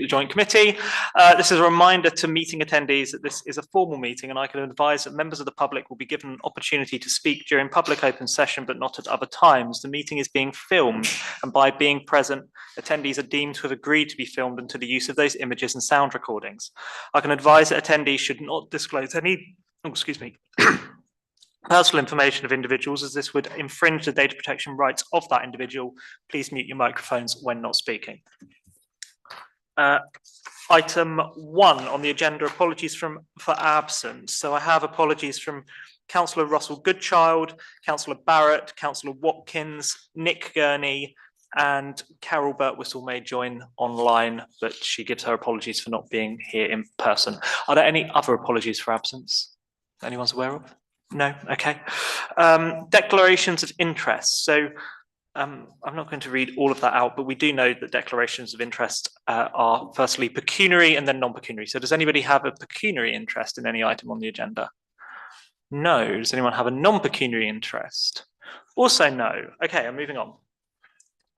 the Joint Committee. This is a reminder to meeting attendees that this is a formal meeting, and I can advise that members of the public will be given an opportunity to speak during public open session, but not at other times. The meeting is being filmed, and by being present, attendees are deemed to have agreed to be filmed and to the use of those images and sound recordings. I can advise that attendees should not disclose any, personal information of individuals, as this would infringe the data protection rights of that individual. Please mute your microphones when not speaking. Item 1 on the agenda, apologies for absence. So I have apologies from Councillor Russell Goodchild, Councillor Barrett, Councillor Watkins, Nick Gurney, and Carol Birtwistle may join online, but she gives her apologies for not being here in person. Are there any other apologies for absence anyone's aware of? No? Okay. Declarations of interest. So I'm not going to read all of that out, but we do know that declarations of interest are firstly pecuniary and then non-pecuniary. So does anybody have a pecuniary interest in any item on the agenda? No. Does anyone have a non-pecuniary interest? Also no. Okay, I'm moving on.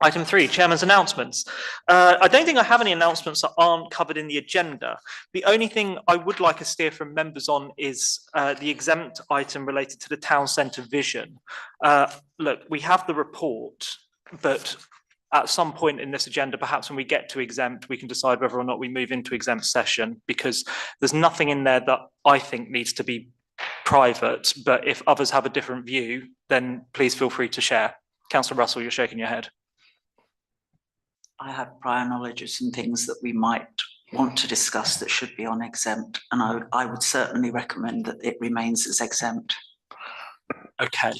Item 3, Chairman's announcements. I don't think I have any announcements that aren't covered in the agenda. The only thing I would like a steer from members on is the exempt item related to the town centre vision. Look, we have the report, but at some point in this agenda, perhaps when we get to exempt, we can decide whether or not we move into exempt session, because there's nothing in there that I think needs to be private, but if others have a different view, then please feel free to share. Councillor Russell, you're shaking your head. I have prior knowledge of some things that we might want to discuss that should be on exempt, and I would certainly recommend that it remains as exempt. Okay.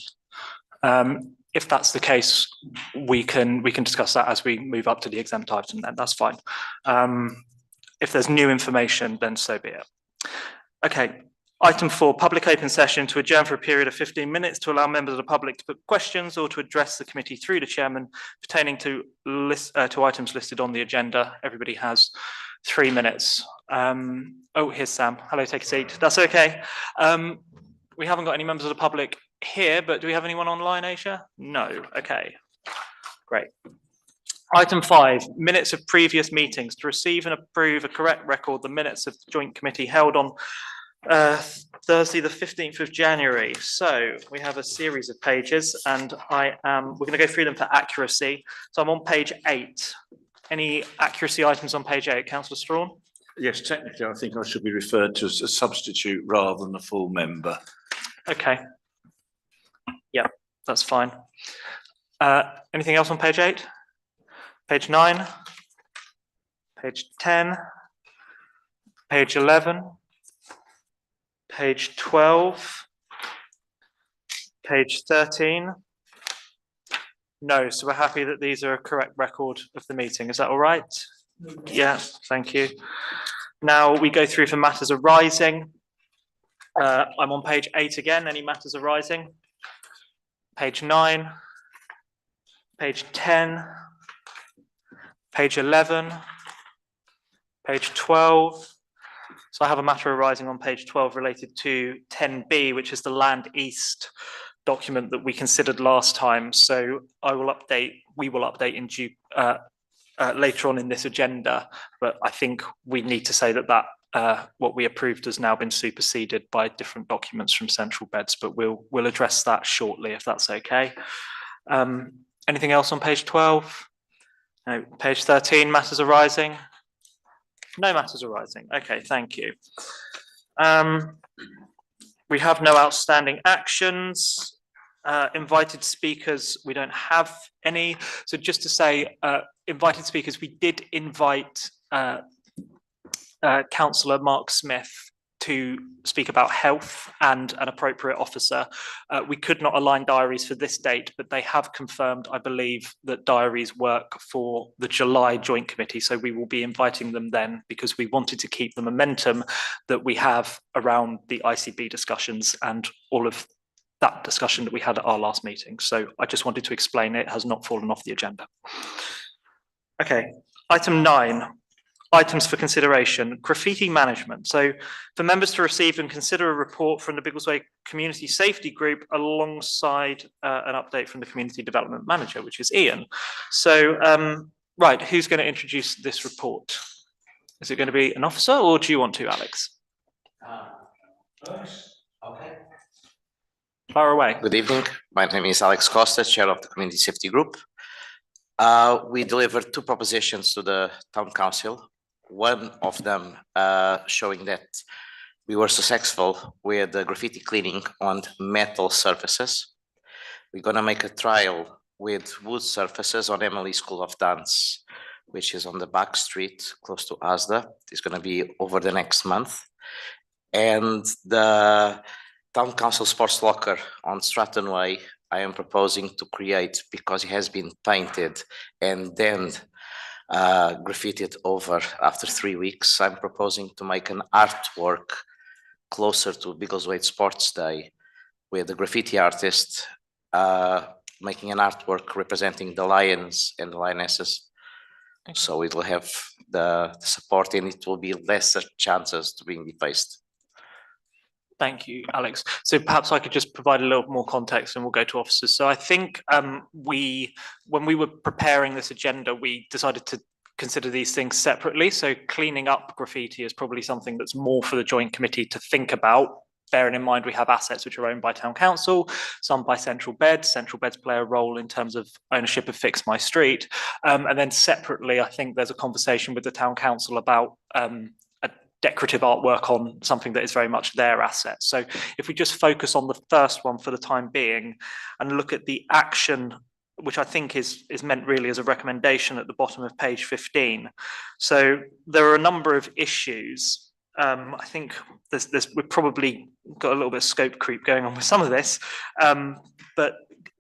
If that's the case, we can discuss that as we move up to the exempt item, then that's fine. If there's new information, then so be it. Okay. Item 4, public open session to adjourn for a period of 15 minutes to allow members of the public to put questions or to address the committee through the chairman pertaining to items listed on the agenda. Everybody has 3 minutes. Oh, here's Sam. Hello, take a seat. That's okay. We haven't got any members of the public here, but do we have anyone online, Aisha? No. Okay. Great. Item 5, minutes of previous meetings. To receive and approve a correct record, the minutes of the joint committee held on Thursday the 15th of January. So we have a series of pages, and we're going to go through them for accuracy. So I'm on page 8. Any accuracy items on page 8? Councillor Strawn? Yes, technically I think I should be referred to as a substitute rather than a full member. Okay. Yeah, that's fine. Anything else on page 8? Page 9? Page 10? Page 11? Page 12, page 13. No, so we're happy that these are a correct record of the meeting. Is that all right? Yeah, thank you. Now we go through for matters arising. I'm on page 8 again. Any matters arising? Page 9, page 10, page 11, page 12. So I have a matter arising on page 12 related to 10B, which is the Land East document that we considered last time. So we will update in due later on in this agenda, but I think we need to say that what we approved has now been superseded by different documents from Central Beds, but we'll address that shortly if that's okay. Anything else on page 12? No. Page 13, matters arising. No matters arising. Okay, thank you. We have no outstanding actions. Invited speakers, we don't have any. So just to say, invited speakers, we did invite Councillor Mark Smith to speak about health and an appropriate officer. We could not align diaries for this date, but they have confirmed, I believe, that diaries work for the July Joint Committee. So we will be inviting them then, because we wanted to keep the momentum that we have around the ICB discussions and all of that discussion that we had at our last meeting. So I just wanted to explain it has not fallen off the agenda. Okay, item 9. Items for consideration, graffiti management. So for members to receive and consider a report from the Biggleswade Community Safety Group alongside an update from the Community Development Manager, which is Ian. So, right, who's going to introduce this report? Is it going to be an officer, or do you want to, Alex? Okay. Fire away. Good evening. My name is Alex Costa, Chair of the Community Safety Group. We delivered 2 propositions to the Town Council. One of them showing that we were successful with the graffiti cleaning on metal surfaces. We're going to make a trial with wood surfaces on Emily School of Dance, which is on the back street close to Asda. It's going to be over the next month. And the Town Council Sports Locker on Stratton Way, I am proposing to create, because it has been painted and then graffitied over after 3 weeks. I'm proposing to make an artwork closer to Biggleswade Sports Day with the graffiti artist making an artwork representing the lions and the lionesses. So it will have the support and it will be lesser chances to being defaced. Thank you, Alex. So perhaps I could just provide a little more context and we'll go to officers. So I think when we were preparing this agenda, we decided to consider these things separately. So cleaning up graffiti is probably something that's more for the joint committee to think about, bearing in mind we have assets which are owned by Town Council, some by Central Beds. Central Beds play a role in terms of ownership of Fix My Street. And then separately, I think there's a conversation with the Town Council about decorative artwork on something that is very much their asset. So if we just focus on the first one for the time being and look at the action, which I think is meant really as a recommendation at the bottom of page 15. So there are a number of issues. I think we've probably got a little bit of scope creep going on with some of this, but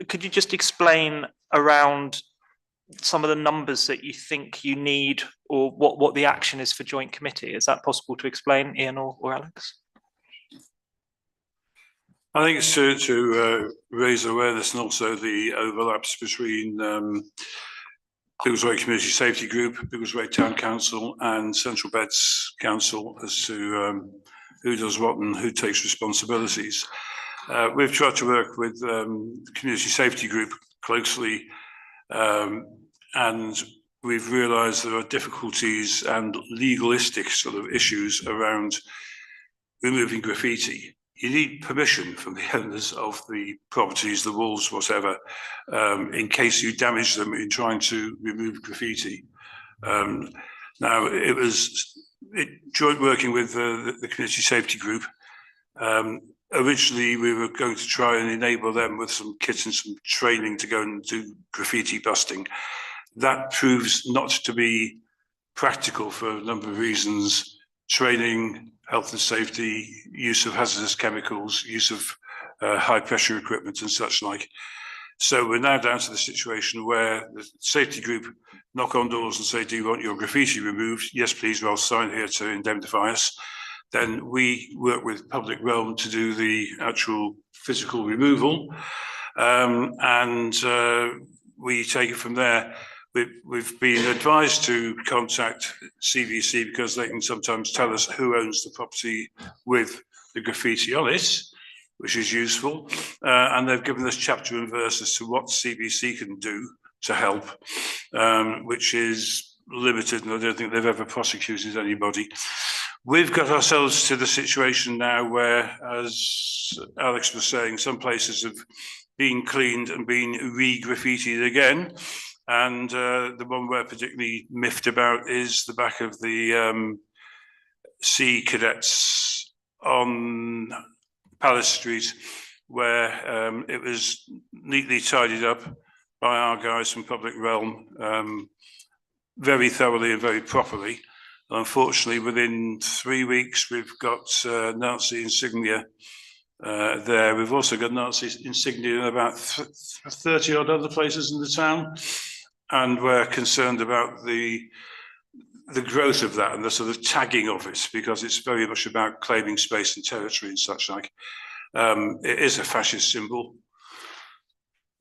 could you just explain around some of the numbers that you think you need, or what the action is for joint committee? Is that possible to explain, Ian or Alex? I think it's to raise awareness and also the overlaps between Biggleswade Community Safety Group, Biggleswade Town Council and Central Beds Council as to who does what and who takes responsibilities. We've tried to work with the Community Safety Group closely, and we've realised there are difficulties and legalistic sort of issues around removing graffiti. You need permission from the owners of the properties, the walls, whatever, in case you damage them in trying to remove graffiti. Now, it was joint working with the Community Safety Group. Originally, we were going to try and enable them with some kits and some training to go and do graffiti busting. That proves not to be practical for a number of reasons: training, health and safety, use of hazardous chemicals, use of high pressure equipment and such like. So we're now down to the situation where the safety group knock on doors and say, do you want your graffiti removed? Yes, please, we'll sign here to indemnify us. Then we work with Public Realm to do the actual physical removal. And we take it from there. We've been advised to contact CVC because they can sometimes tell us who owns the property with the graffiti on it, which is useful. And they've given us chapter and verse as to what CVC can do to help, which is limited, and I don't think they've ever prosecuted anybody. We've got ourselves to the situation now where, as Alex was saying, some places have been cleaned and been re-graffitied again. And the one we're particularly miffed about is the back of the Sea Cadets on Palace Street, where it was neatly tidied up by our guys from Public Realm, very thoroughly and very properly. Unfortunately, within 3 weeks, we've got Nazi insignia there. We've also got Nazi insignia in about 30 odd other places in the town. And we're concerned about the growth of that and the sort of tagging of it, because it's very much about claiming space and territory and such like. It is a fascist symbol,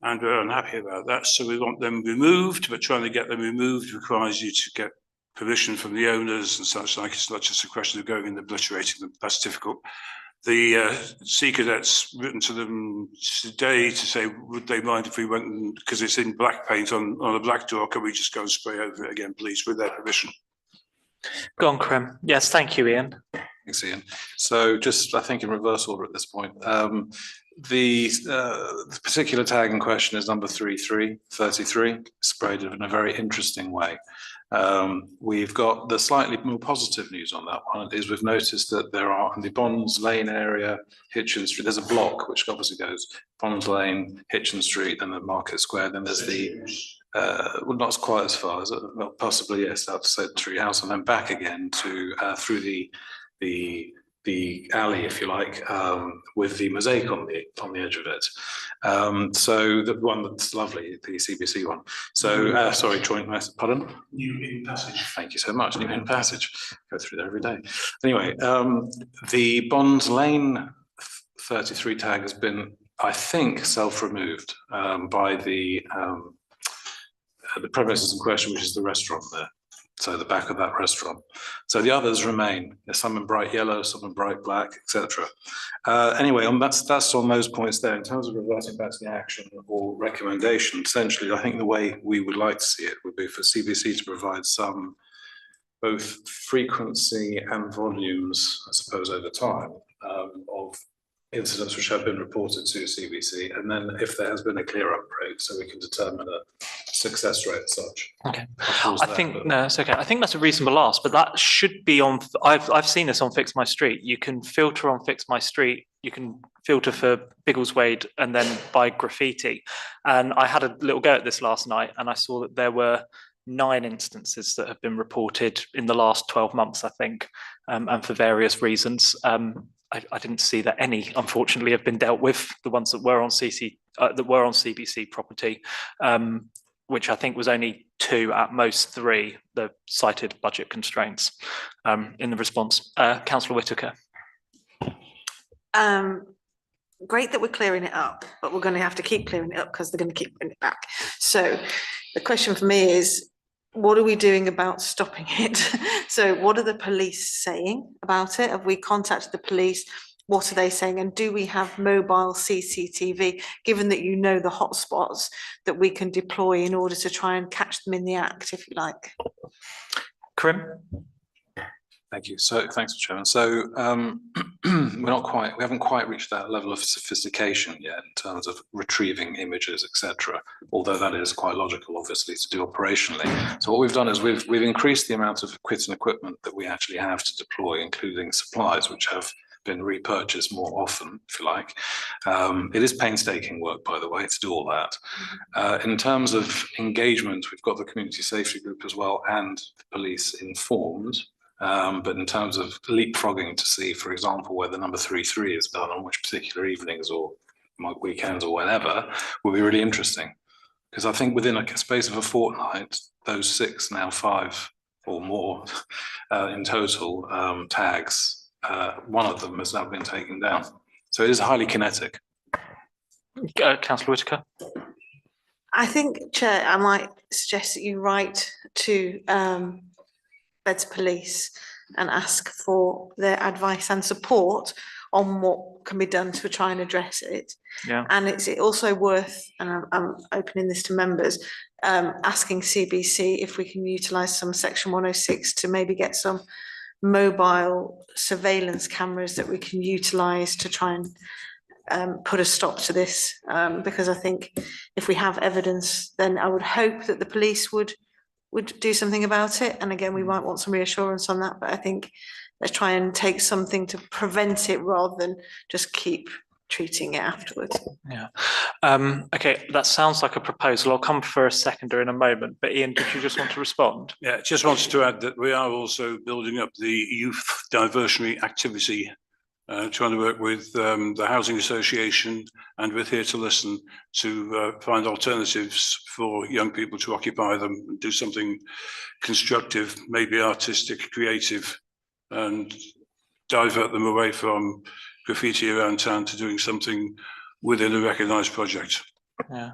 and we're unhappy about that. So we want them removed, but trying to get them removed requires you to get permission from the owners and such like. It's not just a question of going and obliterating them. That's difficult. The Sea Cadets written to them today to say, would they mind if we went, because it's in black paint on a black door, can we just go and spray over it again, please, with their permission? Go on, Krim. Yes, thank you, Ian. Thanks, Ian. So just, I think in reverse order at this point, the particular tag in question is number 33, sprayed in a very interesting way. We've got the slightly more positive news on that one is we've noticed that there are in the Bonds Lane area, Hitchin Street, there's a block which obviously goes Bonds Lane, Hitchin Street, and then Market Square. Then there's the well, not quite as far as it, well, possibly yes, out to Century House, and then back again to through the alley, if you like, with the mosaic on the edge of it. So the one that's lovely, the CBC one. So sorry, joint message. Pardon? New Inn Passage. Thank you so much. New Inn Passage. Go through there every day. Anyway, the Bonds Lane 33 tag has been, I think, self-removed by the premises in question, which is the restaurant there. So the back of that restaurant. So the others remain. There's some in bright yellow, some in bright black, etc. Anyway, that's on those points there. In terms of reverting back to the action or recommendation, essentially, I think the way we would like to see it would be for CBC to provide some both frequency and volumes, I suppose, over time of incidents which have been reported to CBC, and then if there has been a clear upgrade, so we can determine a success rate as such. Okay, I think no, it's okay. I think that's a reasonable ask, but that should be on. I've seen this on Fix My Street. You can filter on Fix My Street. You can filter for Biggleswade and then by graffiti. And I had a little go at this last night, and I saw that there were 9 instances that have been reported in the last 12 months, I think, and for various reasons. I didn't see that any, unfortunately, have been dealt with. The ones that were on CBC property, which I think was only 2 at most 3. The cited budget constraints in the response. Councillor Whitaker. Great that we're clearing it up, but we're going to have to keep clearing it up because they're going to keep bringing it back. So the question for me is, what are we doing about stopping it? So what are the police saying about it? Have we contacted the police? What are they saying? And do we have mobile CCTV, given that you know the hotspots that we can deploy in order to try and catch them in the act, if you like? Krim? Thank you. So thanks, Chairman. So we haven't quite reached that level of sophistication yet in terms of retrieving images, etc. Although that is quite logical, obviously, to do operationally. So what we've done is we've increased the amount of kit and equipment that we actually have to deploy, including supplies, which have been repurchased more often, if you like. It is painstaking work, by the way, to do all that. In terms of engagement, we've got the community safety group as well and the police informed. But in terms of leapfrogging to see, for example, where the number 33 is done on which particular evenings or weekends or whenever, will be really interesting. Because I think within a space of a fortnight, those 6, now 5 or more in total tags, one of them has now been taken down. So it is highly kinetic. Councillor Whitaker. I think, Chair, I might suggest that you write to Beds Police and ask for their advice and support on what can be done to try and address it. Yeah. And it's also worth, and I'm opening this to members, asking CBC if we can utilise some Section 106 to maybe get some mobile surveillance cameras that we can utilise to try and put a stop to this. Because I think if we have evidence, then I would hope that the police would do something about it. And again, we might want some reassurance on that, but I think let's try and take something to prevent it rather than just keep treating it afterwards. Yeah. Okay, that sounds like a proposal. I'll come for a seconder in a moment, but Ian, did you just want to respond? Yeah, just wanted to add that we are also building up the youth diversionary activity, trying to work with the Housing Association and with Here to Listen to find alternatives for young people to occupy them and do something constructive, maybe artistic, creative, and divert them away from graffiti around town to doing something within a recognised project. Yeah.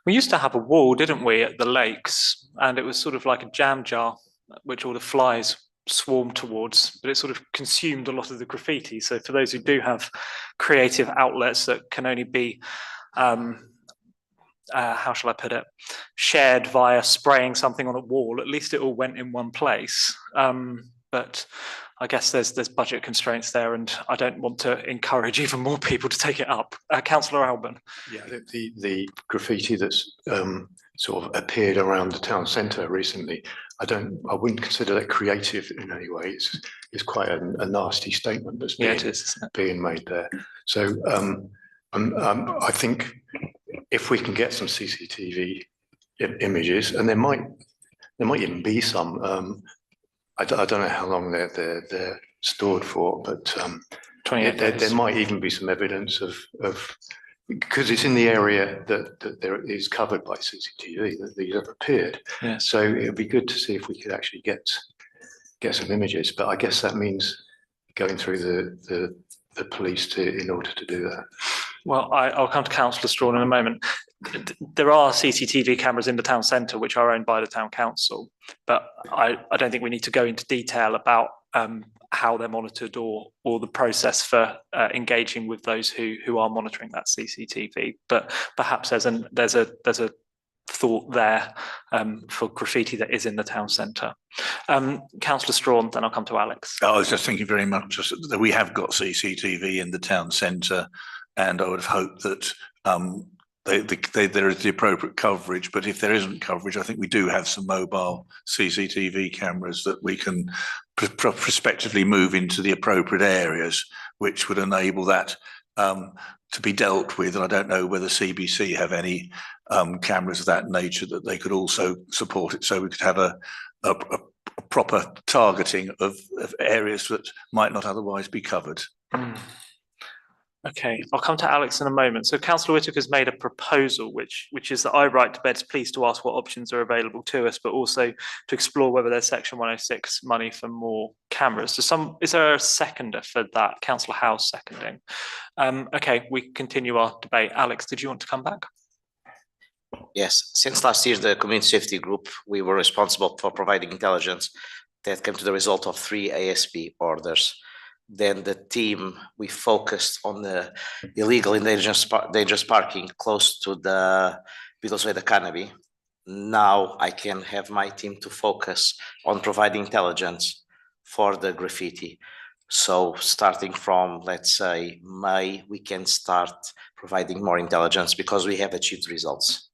We used to have a wall, didn't we, at the lakes, and it was sort of like a jam jar, which all the flies swarmed towards, but it sort of consumed a lot of the graffiti. So for those who do have creative outlets that can only be how shall I put it, shared via spraying something on a wall. At least it all went in one place. But I guess there's budget constraints there, and I don't want to encourage even more people to take it up. Councillor Alban. Yeah, the graffiti that's sort of appeared around the town centre recently, I wouldn't consider that creative in any way. It's quite a nasty statement that's being made there. So I think if we can get some CCTV images, and there might even be some. I don't know how long they're stored for, but there might even be some evidence of because it's in the area that there is covered by CCTV that these have appeared. Yeah. So it would be good to see if we could actually get some images. But I guess that means going through the police in order to do that. Well, I'll come to Councillor Strawn in a moment. There are CCTV cameras in the town centre which are owned by the town council, but I don't think we need to go into detail about how they're monitored or the process for engaging with those who are monitoring that CCTV. But perhaps there's a thought there for graffiti that is in the town centre. Councillor Strawn, then I'll come to Alex. I was just thinking very much that we have got CCTV in the town centre, and I would have hoped that there is the appropriate coverage, but if there isn't coverage, I think we do have some mobile CCTV cameras that we can prospectively move into the appropriate areas, which would enable that to be dealt with. And I don't know whether CBC have any cameras of that nature that they could also support it, so we could have a proper targeting of areas that might not otherwise be covered. Okay, I'll come to Alex in a moment. So Councillor Whitaker's made a proposal, which is that I write to Beds Please to ask what options are available to us, but also to explore whether there's Section 106 money for more cameras. Is there a seconder for that? Councillor House seconding. Okay, we continue our debate. Alex, did you want to come back? Yes, since last year, the Community Safety Group, we were responsible for providing intelligence that came to the result of 3 ASP orders. Then the team, we focused on the illegal and dangerous parking close to the Biggleswade Academy. Now I can have my team to focus on providing intelligence for the graffiti. So starting from, let's say, May, we can start providing more intelligence because we have achieved results.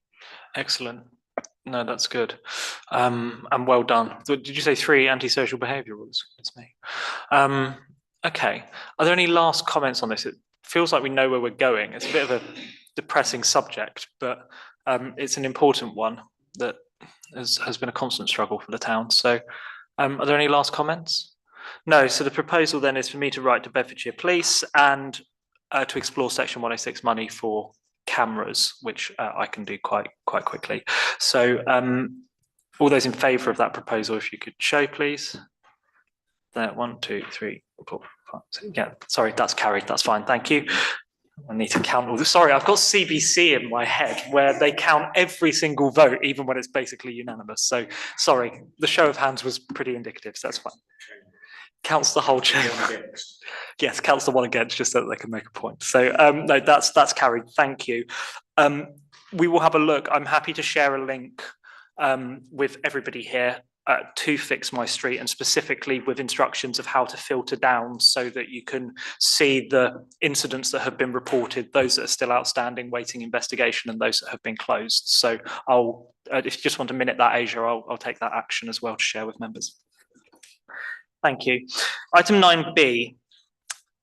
Excellent. No, that's good. And well done. Did you say 3 antisocial behaviour rules? It's me. Okay. Are there any last comments on this? It feels like we know where we're going. It's a bit of a depressing subject, but it's an important one that has been a constant struggle for the town. So are there any last comments? No. So the proposal then is for me to write to Bedfordshire Police and to explore Section 106 money for cameras, which I can do quite quickly. So all those in favour of that proposal, if you could show, please. There, 1, 2, 3, 4, 5, 6. Yeah, sorry, that's carried. That's fine. Thank you. I need to count all this. Sorry, I've got CBC in my head where they count every single vote, even when it's basically unanimous. So sorry, the show of hands was pretty indicative, so that's fine. Counts the whole chamber. Yes, counts the 1 against, just so that they can make a point. So no, that's carried. Thank you. We will have a look. I'm happy to share a link with everybody here to Fix My Street, and specifically with instructions of how to filter down so that you can see the incidents that have been reported, those that are still outstanding, waiting investigation, and those that have been closed. So I'll, if you just want to minute that, Asia, I'll take that action as well to share with members. Thank you. Item 9B.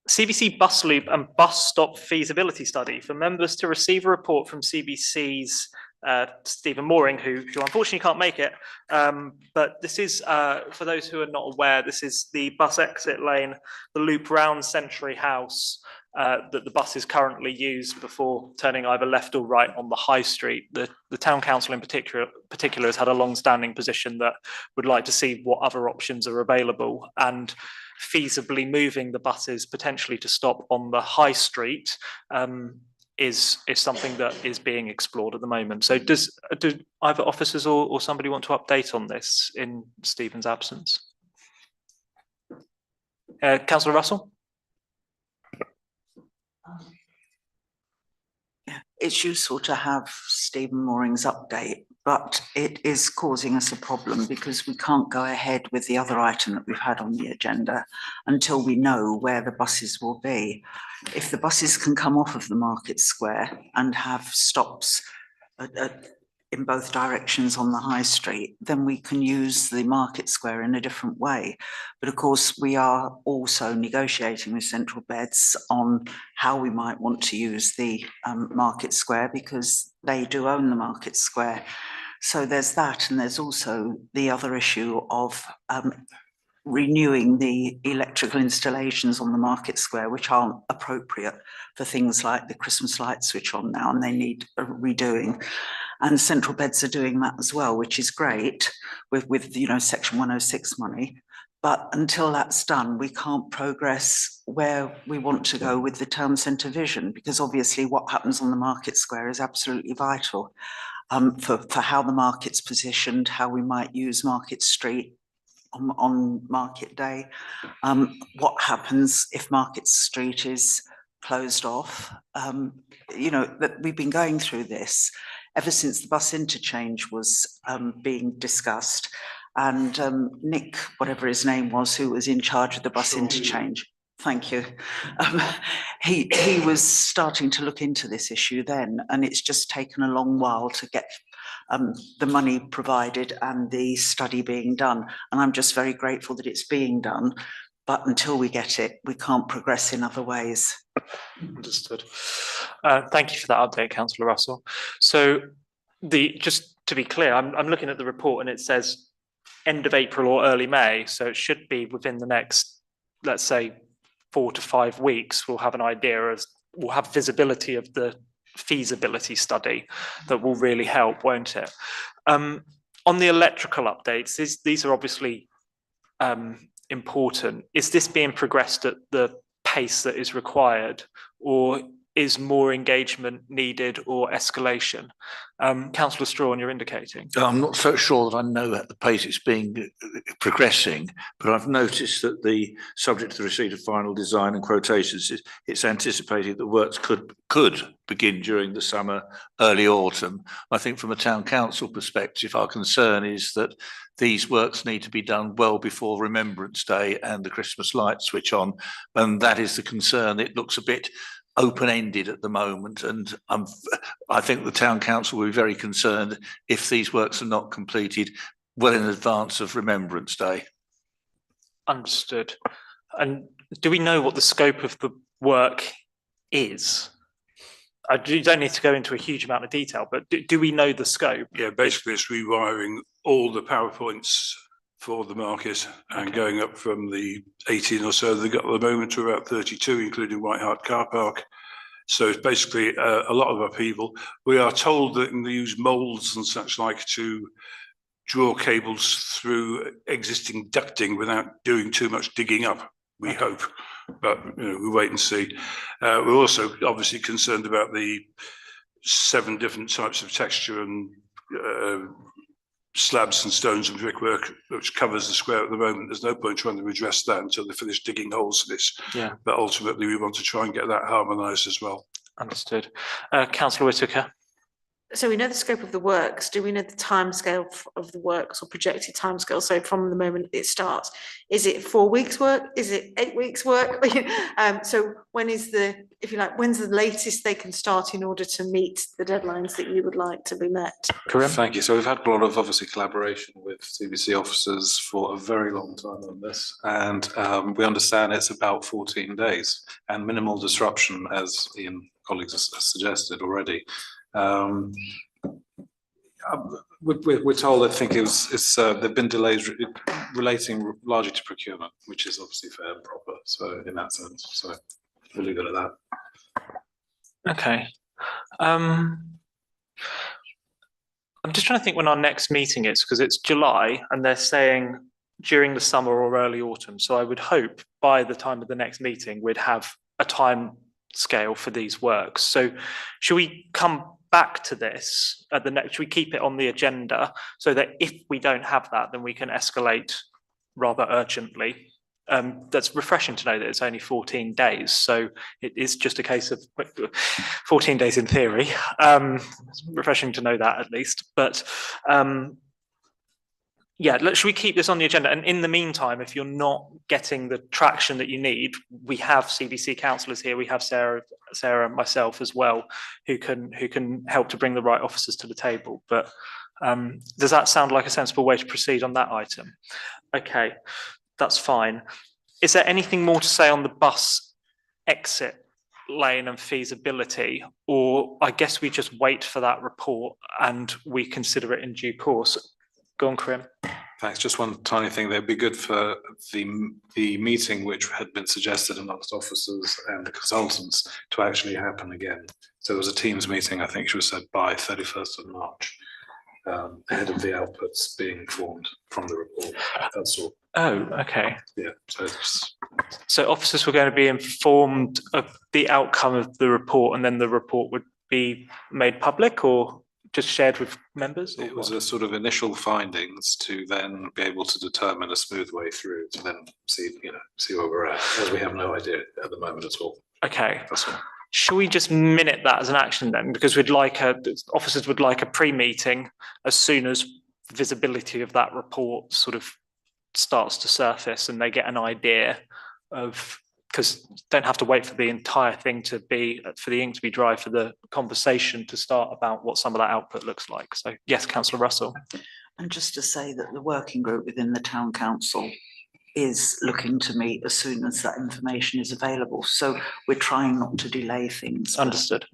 CBC bus loop and bus stop feasibility study. For members to receive a report from CBC's Stephen Mooring, who unfortunately can't make it, but this is, for those who are not aware, this is the bus exit lane, the loop round Century House that the buses currently use before turning either left or right on the high street. The town council in particular has had a long-standing position that would like to see what other options are available, and feasibly moving the buses potentially to stop on the high street is something that is being explored at the moment. So do either officers or somebody want to update on this in Stephen's absence? Councillor Russell? Yeah, it's useful to have Stephen Mooring's update, but it is causing us a problem because we can't go ahead with the other item that we've had on the agenda until we know where the buses will be. If the buses can come off of the Market Square and have stops in both directions on the high street, then we can use the Market Square in a different way. But of course, we are also negotiating with Central Beds on how we might want to use the Market Square, because they do own the Market Square. So there's that, and there's also the other issue of renewing the electrical installations on the Market Square, which aren't appropriate for things like the Christmas lights switch on now, and they need redoing. And Central Beds are doing that as well, which is great with you know, Section 106 money. But until that's done, we can't progress where we want to go with the town centre vision, because obviously what happens on the Market Square is absolutely vital for how the market's positioned, how we might use Market Street on market day. What happens if Market Street is closed off? You know, that we've been going through this ever since the bus interchange was being discussed. And Nick, whatever his name was, who was in charge of the bus interchange, thank you. He was starting to look into this issue then, and it's just taken a long while to get the money provided and the study being done. And I'm just very grateful that it's being done. But until we get it, we can't progress in other ways. Understood. Thank you for that update, Councillor Russell. So just to be clear, I'm looking at the report and it says end of April or early May. So it should be within the next, let's say, 4 to 5 weeks. We'll have an idea as we'll have visibility of the feasibility study that will really help, won't it? On the electrical updates, these are obviously important. Is this being progressed at the pace that is required, or is more engagement needed or escalation? Councillor Strawn, you're indicating. I'm not so sure that I know at the pace it's being progressing, but I've noticed that the subject to the receipt of final design and quotations, it's anticipated that works could begin during the summer, early autumn. I think from a town council perspective, our concern is that these works need to be done well before Remembrance Day and the Christmas lights switch on, and that is the concern. It looks a bit open-ended at the moment, and I think the town council will be very concerned if these works are not completed well in advance of Remembrance Day. Understood. And do we know what the scope of the work is? You don't need to go into a huge amount of detail, but do we know the scope? Yeah, basically it's rewiring all the power points for the market and going up from the 18 or so they've got at the moment to about 32, including White Hart Car Park. So it's basically a lot of upheaval. We are told that they use moulds and such like to draw cables through existing ducting without doing too much digging up, we hope. But you know, we wait and see. We're also obviously concerned about the 7 different types of texture and slabs and stones and brickwork which covers the square at the moment. There's no point trying to address that until they finish digging holes for this. Yeah. But ultimately we want to try and get that harmonised as well. Understood. Councillor Whitaker. So we know the scope of the works. Do we know the timescale of the works or projected timescale? So from the moment it starts, is it 4 weeks work? Is it 8 weeks work? So when is the, if you like, when's the latest they can start in order to meet the deadlines that you would like to be met? Correct. Thank you. So we've had a lot of obviously collaboration with CBC officers for a very long time on this, and we understand it's about 14 days and minimal disruption, as Ian colleagues have suggested already. We're told, I think there've been delays relating largely to procurement, which is obviously fair and proper. So in that sense, so we'll leave it at that. Okay. I'm just trying to think when our next meeting is, because it's July and they're saying during the summer or early autumn. So I would hope by the time of the next meeting, we'd have a time scale for these works. So should we come back to this at the next, should we keep it on the agenda so that if we don't have that, then we can escalate rather urgently that's refreshing to know that it's only 14 days. So it is just a case of 14 days in theory. It's refreshing to know that at least. But yeah, should we keep this on the agenda? And in the meantime, if you're not getting the traction that you need, we have CBC councillors here. We have Sarah and myself as well, who can help to bring the right officers to the table. But does that sound like a sensible way to proceed on that item? Okay, that's fine. Is there anything more to say on the bus exit lane and feasibility? Or I guess we just wait for that report and we consider it in due course. Go on, Karim. Thanks. Just one tiny thing. They'd be good for the meeting which had been suggested amongst officers and the consultants to actually happen again. So there was a Teams meeting, I think she was said, by 31st of March, ahead of the outputs being formed from the report. That's all. Oh, okay. Yeah. So officers were going to be informed of the outcome of the report, and then the report would be made public, or just shared with members? It was a sort of initial findings to then be able to determine a smooth way through to then see where we're at, as we have no idea at the moment at all. Okay. That's all. Shall we just minute that as an action then? Because officers would like a pre-meeting as soon as visibility of that report sort of starts to surface and they get an idea of, because don't have to wait for the entire thing to be, for the ink to be dry, for the conversation to start about what some of that output looks like. So yes, Councillor Russell. And just to say that the working group within the town council is looking to meet as soon as that information is available. So we're trying not to delay things. Understood.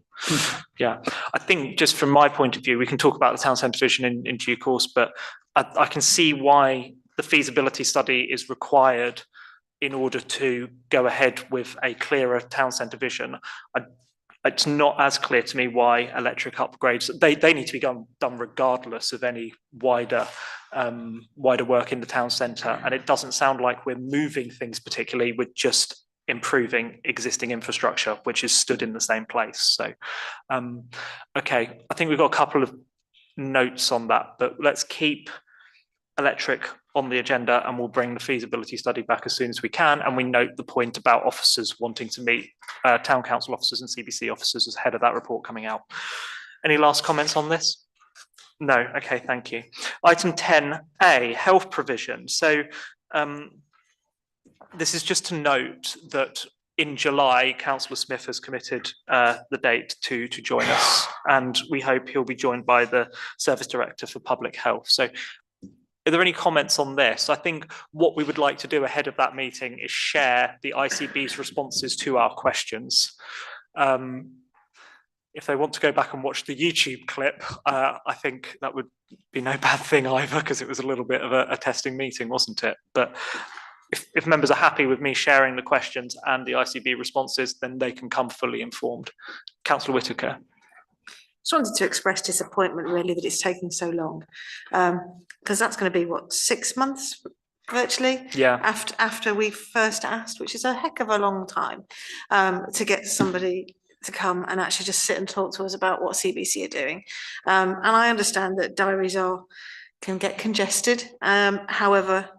Yeah, I think just from my point of view, we can talk about the town centre vision in due course, but I can see why the feasibility study is required in order to go ahead with a clearer town centre vision. It's not as clear to me why electric upgrades, they need to be done regardless of any wider work in the town centre. And it doesn't sound like we're moving things particularly, we're just improving existing infrastructure, which is stood in the same place. So, okay, I think we've got a couple of notes on that, but let's keep electric on the agenda and we'll bring the feasibility study back as soon as we can. And we note the point about officers wanting to meet town council officers and CBC officers ahead of that report coming out. Any last comments on this? No, okay, thank you. Item 10A, health provision. So this is just to note that in July, Councillor Smith has committed the date to join us, and we hope he'll be joined by the Service Director for Public Health. So are there any comments on this? I think what we would like to do ahead of that meeting is share the ICB's responses to our questions. If they want to go back and watch the YouTube clip, I think that would be no bad thing either, because it was a little bit of a testing meeting, wasn't it? But if members are happy with me sharing the questions and the ICB responses, then they can come fully informed. Councillor Whitaker. Just wanted to express disappointment really that it's taking so long, because that's going to be what, 6 months virtually, yeah, after we first asked, which is a heck of a long time, to get somebody to come and actually just sit and talk to us about what CBC are doing. And I understand that diaries can get congested. However,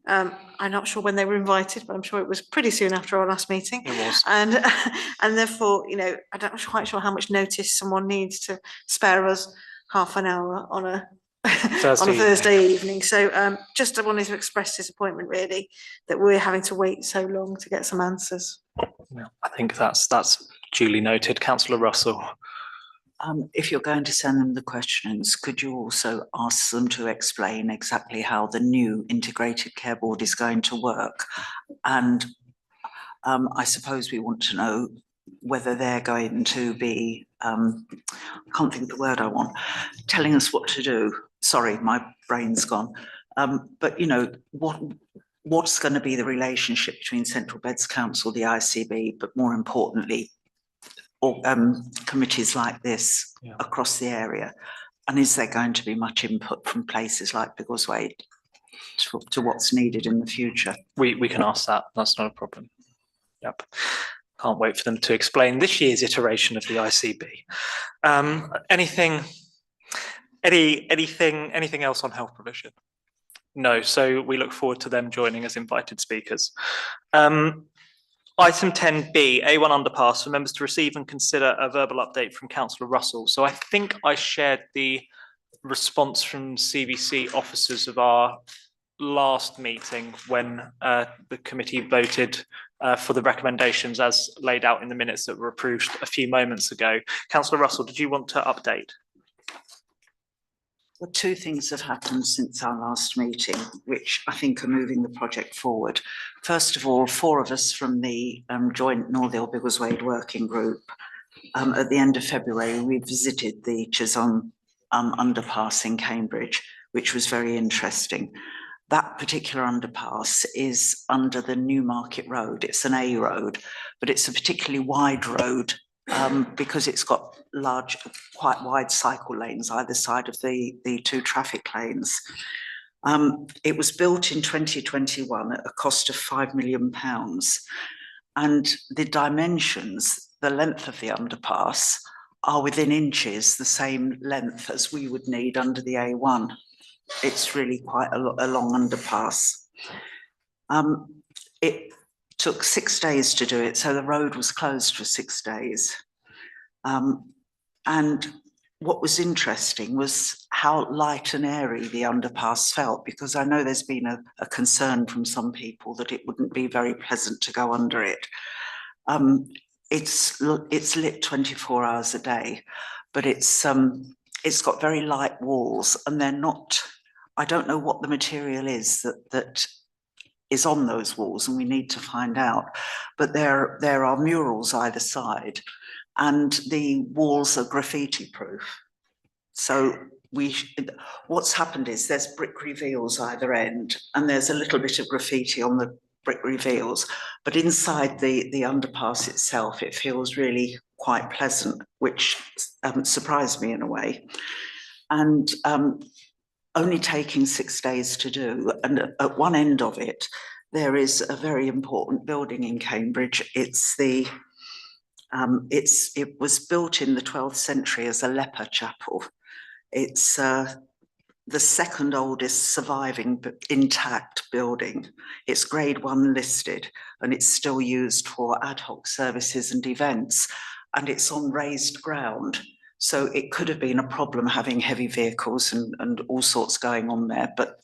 I'm not sure when they were invited, but I'm sure it was pretty soon after our last meeting. it was. And therefore, I'm not quite sure how much notice someone needs to spare us half an hour on a Thursday evening. So just wanted to express disappointment really that we're having to wait so long to get some answers. Yeah, I think that's duly noted. Councillor Russell. If you're going to send them the questions, could you also ask them to explain exactly how the new integrated care board is going to work? And I suppose we want to know whether they're going to be, I can't think of the word I want, telling us what to do. Sorry, my brain's gone. But what's going to be the relationship between Central Beds Council, the ICB, but more importantly, or committees like this across the area? And is there going to be much input from places like Biggleswade to what's needed in the future? We can ask that, that's not a problem. Yep, can't wait for them to explain this year's iteration of the ICB. Anything else on health provision? No, so we look forward to them joining as invited speakers. Item 10B, A1 underpass, for members to receive and consider a verbal update from Councillor Russell. So I think I shared the response from CBC officers of our last meeting when the committee voted for the recommendations as laid out in the minutes that were approved a few moments ago. Councillor Russell, did you want to update? Well, two things have happened since our last meeting, which I think are moving the project forward. First of all, 4 of us from the joint Northill Biggleswade working group, at the end of February, we visited the Chisholm underpass in Cambridge, which was very interesting. That particular underpass is under the Newmarket Road. It's an A road, but it's a particularly wide road because it's got large, quite wide cycle lanes either side of the 2 traffic lanes. It was built in 2021 at a cost of £5 million. And the dimensions, the length of the underpass, are within inches the same length as we would need under the A1. It's really quite a long underpass. It took 6 days to do it, so the road was closed for 6 days. And what was interesting was how light and airy the underpass felt, because I know there's been a concern from some people that it wouldn't be very pleasant to go under it. It's lit 24 hours a day, but it's got very light walls, and they're not, I don't know what the material is that is on those walls, and we need to find out. But there are murals either side, and the walls are graffiti proof. So what's happened is there's brick reveals either end, and there's a little bit of graffiti on the brick reveals, but inside the underpass itself, it feels really quite pleasant, which surprised me in a way. And only taking 6 days to do. And at one end of it, there is a very important building in Cambridge. It was built in the 12th century as a leper chapel. It's the second oldest surviving intact building. It's grade 1 listed, and it's still used for ad hoc services and events, and it's on raised ground. So it could have been a problem having heavy vehicles and all sorts going on there, but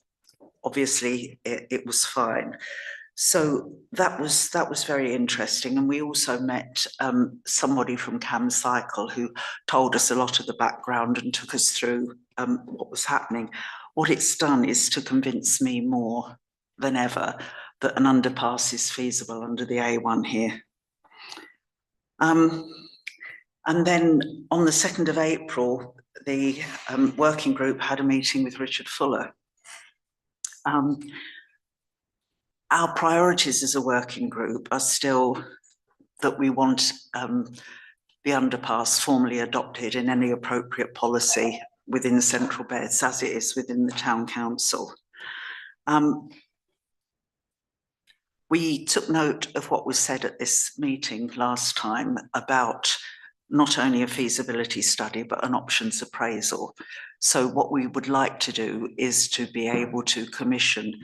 obviously it was fine. So that was very interesting. And we also met somebody from Cam Cycle who told us a lot of the background and took us through what was happening. What it's done is to convince me more than ever that an underpass is feasible under the A1 here. And then on the 2nd of April, the working group had a meeting with Richard Fuller. Our priorities as a working group are still that we want the underpass formally adopted in any appropriate policy within Central Beds, as it is within the Town Council. We took note of what was said at this meeting last time about not only a feasibility study, but an options appraisal. So what we would like to do is to be able to commission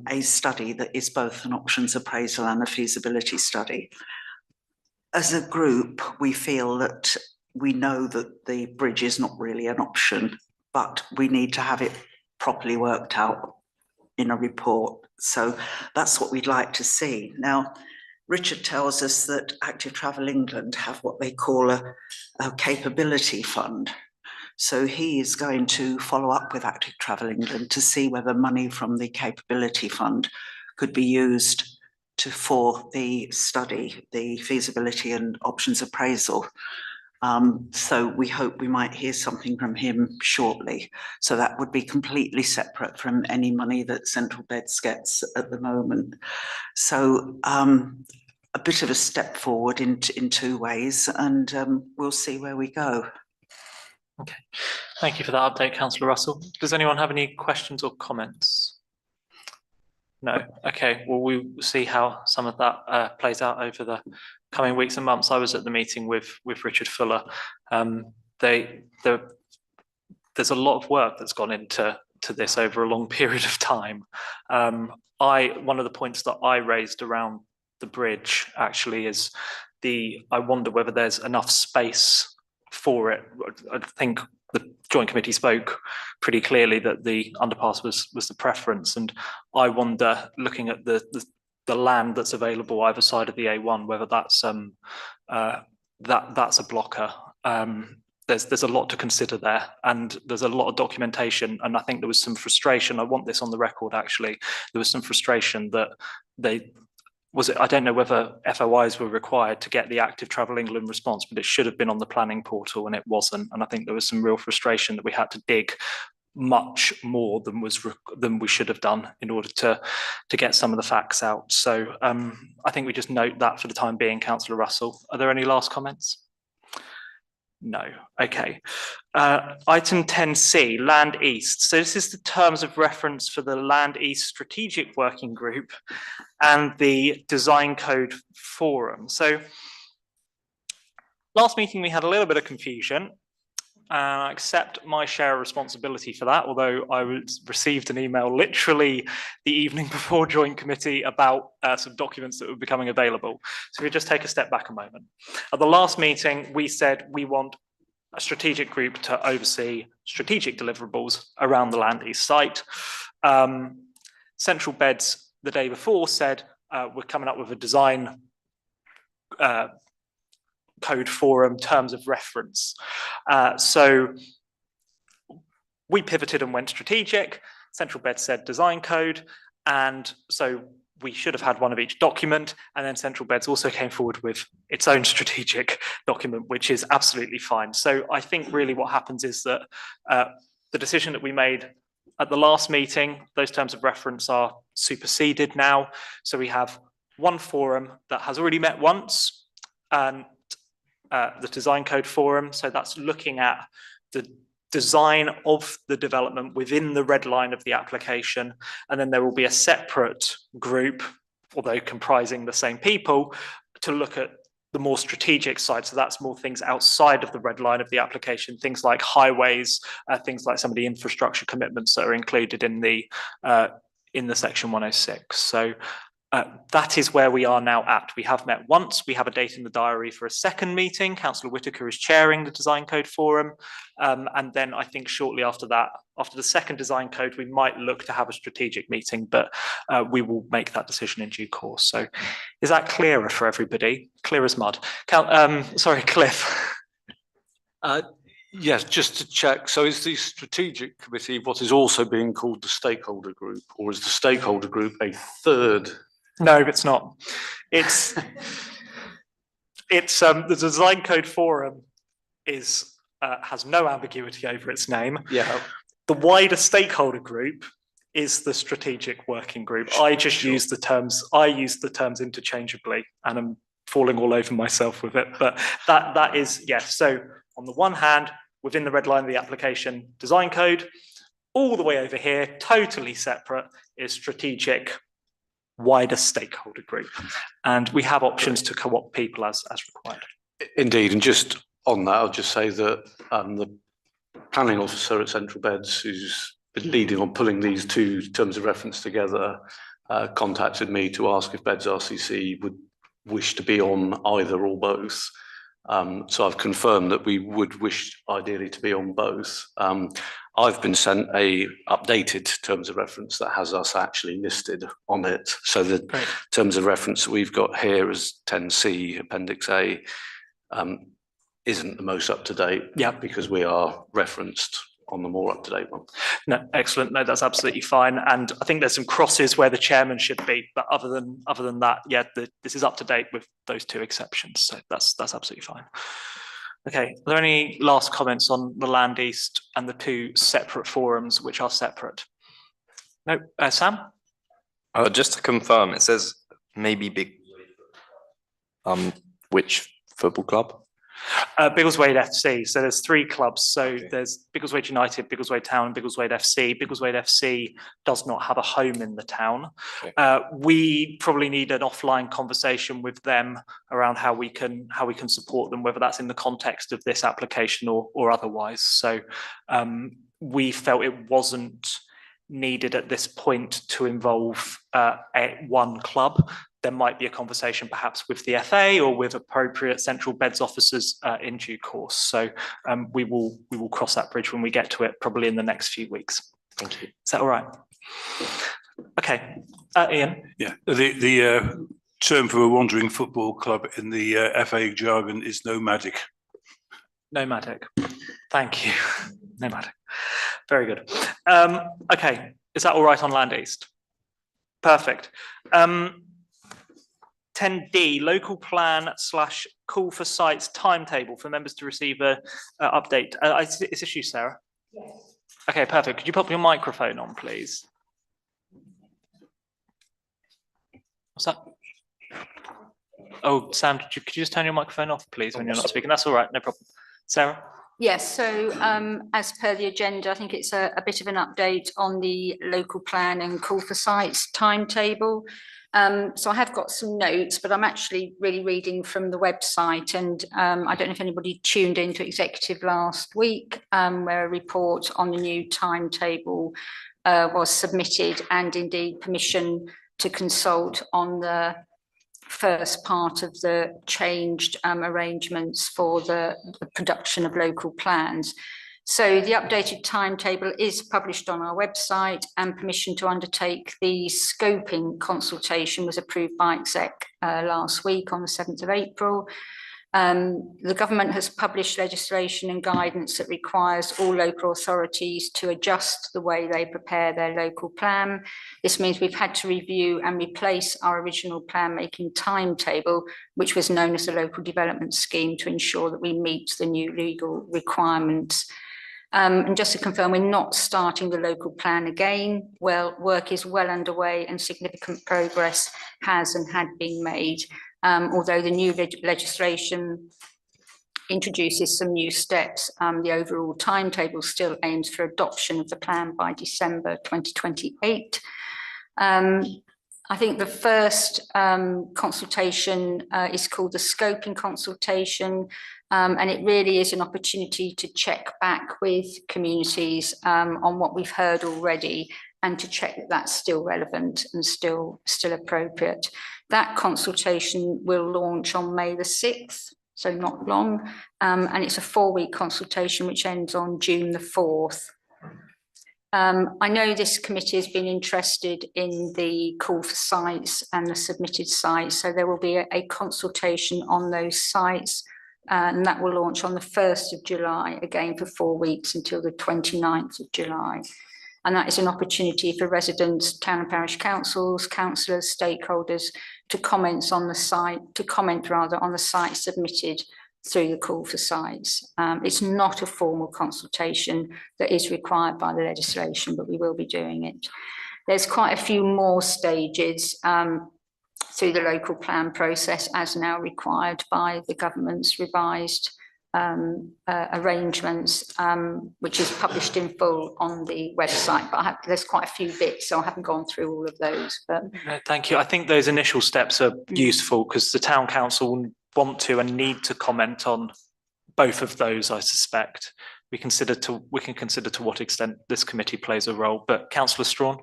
a study that is both an options appraisal and a feasibility study. As a group, we feel that we know that the bridge is not really an option, but we need to have it properly worked out in a report. So that's what we'd like to see. Now, Richard tells us that Active Travel England have what they call a capability fund. So he is going to follow up with Active Travel England to see whether money from the capability fund could be used for the study, the feasibility and options appraisal. So we hope we might hear something from him shortly. So that would be completely separate from any money that Central Beds gets at the moment. So a bit of a step forward in 2 ways, and we'll see where we go. Okay, thank you for that update, Councillor Russell. Does anyone have any questions or comments? No. Okay, well, we'll see how some of that plays out over the coming weeks and months. I was at the meeting with Richard Fuller. There's a lot of work that's gone into to this over a long period of time. One of the points that I raised around the bridge actually is I wonder whether there's enough space for it. I think the joint committee spoke pretty clearly that the underpass was the preference, and I wonder, looking at the land that's available either side of the A1, whether that's that's a blocker. There's a lot to consider there, and there's a lot of documentation, and I think there was some frustration. I want this on the record, actually. There was some frustration that I don't know whether FOIs were required to get the active Travel England response, but it should have been on the planning portal and it wasn't. And I think there was some real frustration that we had to dig much more than we should have done in order to get some of the facts out. So I think we just note that for the time being. Councillor Russell, are there any last comments? No. Okay. Item 10C, Land East. So this is the terms of reference for the Land East Strategic Working Group and the Design Code Forum. So last meeting we had a little bit of confusion. I accept my share of responsibility for that, although I received an email literally the evening before joint committee about some documents that were becoming available. So we just take a step back a moment. At the last meeting, we said we want a strategic group to oversee strategic deliverables around the Land East site. Central Beds the day before said we're coming up with a design code forum terms of reference. So we pivoted and went strategic. Central Bed said design code, and so we should have had one of each document, and then Central Beds also came forward with its own strategic document, which is absolutely fine. So I think really what happens is that the decision that we made at the last meeting, those terms of reference are superseded now. So we have one forum that has already met once, and the Design Code Forum. So that's looking at the design of the development within the red line of the application. And then there will be a separate group, although comprising the same people, to look at the more strategic side. So that's more things outside of the red line of the application, things like highways, things like some of the infrastructure commitments that are included in the section 106. So that is where we are now at. We have met once. We have a date in the diary for a second meeting. Councillor Whitaker is chairing the Design Code Forum. And then I think shortly after that, after the second design code, we might look to have a strategic meeting, but we will make that decision in due course. So is that clearer for everybody? Clear as mud. Sorry, Cliff. Yes, just to check. So is the strategic committee what is also being called the stakeholder group, or is the stakeholder group a third? No, it's not. It's the Design Code Forum has no ambiguity over its name. Yeah. The wider stakeholder group is the strategic working group. I just use the terms. I use the terms interchangeably, and I'm falling all over myself with it. But that is yes. So on the one hand, within the red line of the application design code, all the way over here, totally separate, is strategic wider stakeholder group, and we have options to co-opt people as required. Indeed, and just on that, I'll just say that the planning officer at Central Beds, who's been leading on pulling these two terms of reference together, contacted me to ask if Beds RCC would wish to be on either or both. So I've confirmed that we would wish ideally to be on both. I've been sent a updated terms of reference that has us actually listed on it. So the terms of reference that we've got here as 10C Appendix A isn't the most up to date, because we are referenced on the more up to date one. No, excellent. No, that's absolutely fine. And I think there's some crosses where the chairman should be, but other than that, yeah, this is up to date with those two exceptions. So that's absolutely fine. Okay, are there any last comments on the Land East and the two separate forums which are separate? No, Sam? Just to confirm, it says maybe which football club? Biggleswade FC. So there's three clubs. So there's Biggleswade United, Biggleswade Town, and Biggleswade FC. Biggleswade FC does not have a home in the town. We probably need an offline conversation with them around how we can support them, whether that's in the context of this application or otherwise. So we felt it wasn't needed at this point to involve one club. There might be a conversation perhaps with the FA or with appropriate central beds officers in due course. So we will cross that bridge when we get to it, probably in the next few weeks. Thank you. Is that all right? Okay, Ian. Yeah, the term for a wandering football club in the FA jargon is nomadic. Nomadic. Thank you. Nomadic. Very good. Okay, is that all right on Land East? Perfect. 10D, local plan / call for sites timetable for members to receive a update. Is this you, Sarah? Yes. Okay, perfect. Could you pop your microphone on, please? What's that? Oh, Sam, could you just turn your microphone off, please, when you're not speaking? That's all right, no problem. Sarah? Yes, so as per the agenda, I think it's a bit of an update on the local plan and call for sites timetable. So I have got some notes, but I'm actually really reading from the website, and I don't know if anybody tuned into Executive last week, where a report on the new timetable was submitted, and indeed permission to consult on the first part of the changed arrangements for the production of local plans. So the updated timetable is published on our website, and permission to undertake the scoping consultation was approved by Exec last week on the 7th of April. The government has published legislation and guidance that requires all local authorities to adjust the way they prepare their local plan. This means we've had to review and replace our original plan making timetable, which was known as the local development scheme, to ensure that we meet the new legal requirements. And just to confirm, we're not starting the local plan again. Well, work is well underway and significant progress has and had been made. Although the new legislation introduces some new steps, the overall timetable still aims for adoption of the plan by December 2028. I think the first consultation is called the scoping consultation, and it really is an opportunity to check back with communities on what we've heard already, and to check that that's still relevant and still appropriate. That consultation will launch on May the 6th, so not long, and it's a 4-week consultation which ends on June the 4th. I know this committee has been interested in the call for sites and the submitted sites, so there will be a consultation on those sites, and that will launch on the 1st of July, again for 4 weeks until the 29th of July. And that is an opportunity for residents, town and parish councils, councillors, stakeholders to comment on the site, on the site submitted through the call for sites. It's not a formal consultation that is required by the legislation, but we will be doing it. There's quite a few more stages through the local plan process, as now required by the government's revised arrangements, which is published in full on the website, but there's quite a few bits, so I haven't gone through all of those. But no, thank you. I think those initial steps are useful because the town council want to and need to comment on both of those, I suspect. We can consider to what extent this committee plays a role. But Councillor Strawn?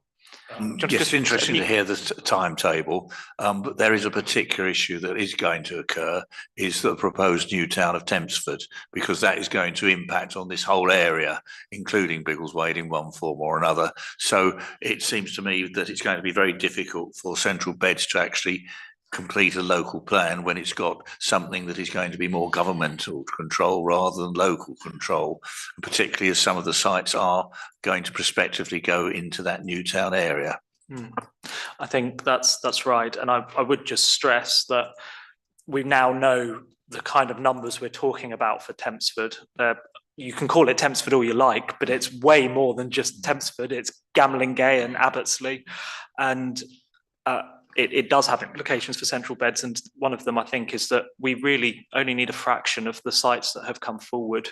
Just interesting to hear the timetable, but there is a particular issue that is going to occur, is the proposed new town of Tempsford, because that is going to impact on this whole area, including Biggleswade in one form or another. So it seems to me that it's going to be very difficult for central beds to actually complete a local plan when it's got something that is going to be more governmental control rather than local control, and particularly as some of the sites are going to prospectively go into that new town area. I think that's right, and I would just stress that we now know the kind of numbers we're talking about for Tempsford. You can call it Tempsford all you like, but it's way more than just Tempsford. It's Gamlingay and Abbottsley, and it does have implications for central beds, and one of them, I think, is that we really only need a fraction of the sites that have come forward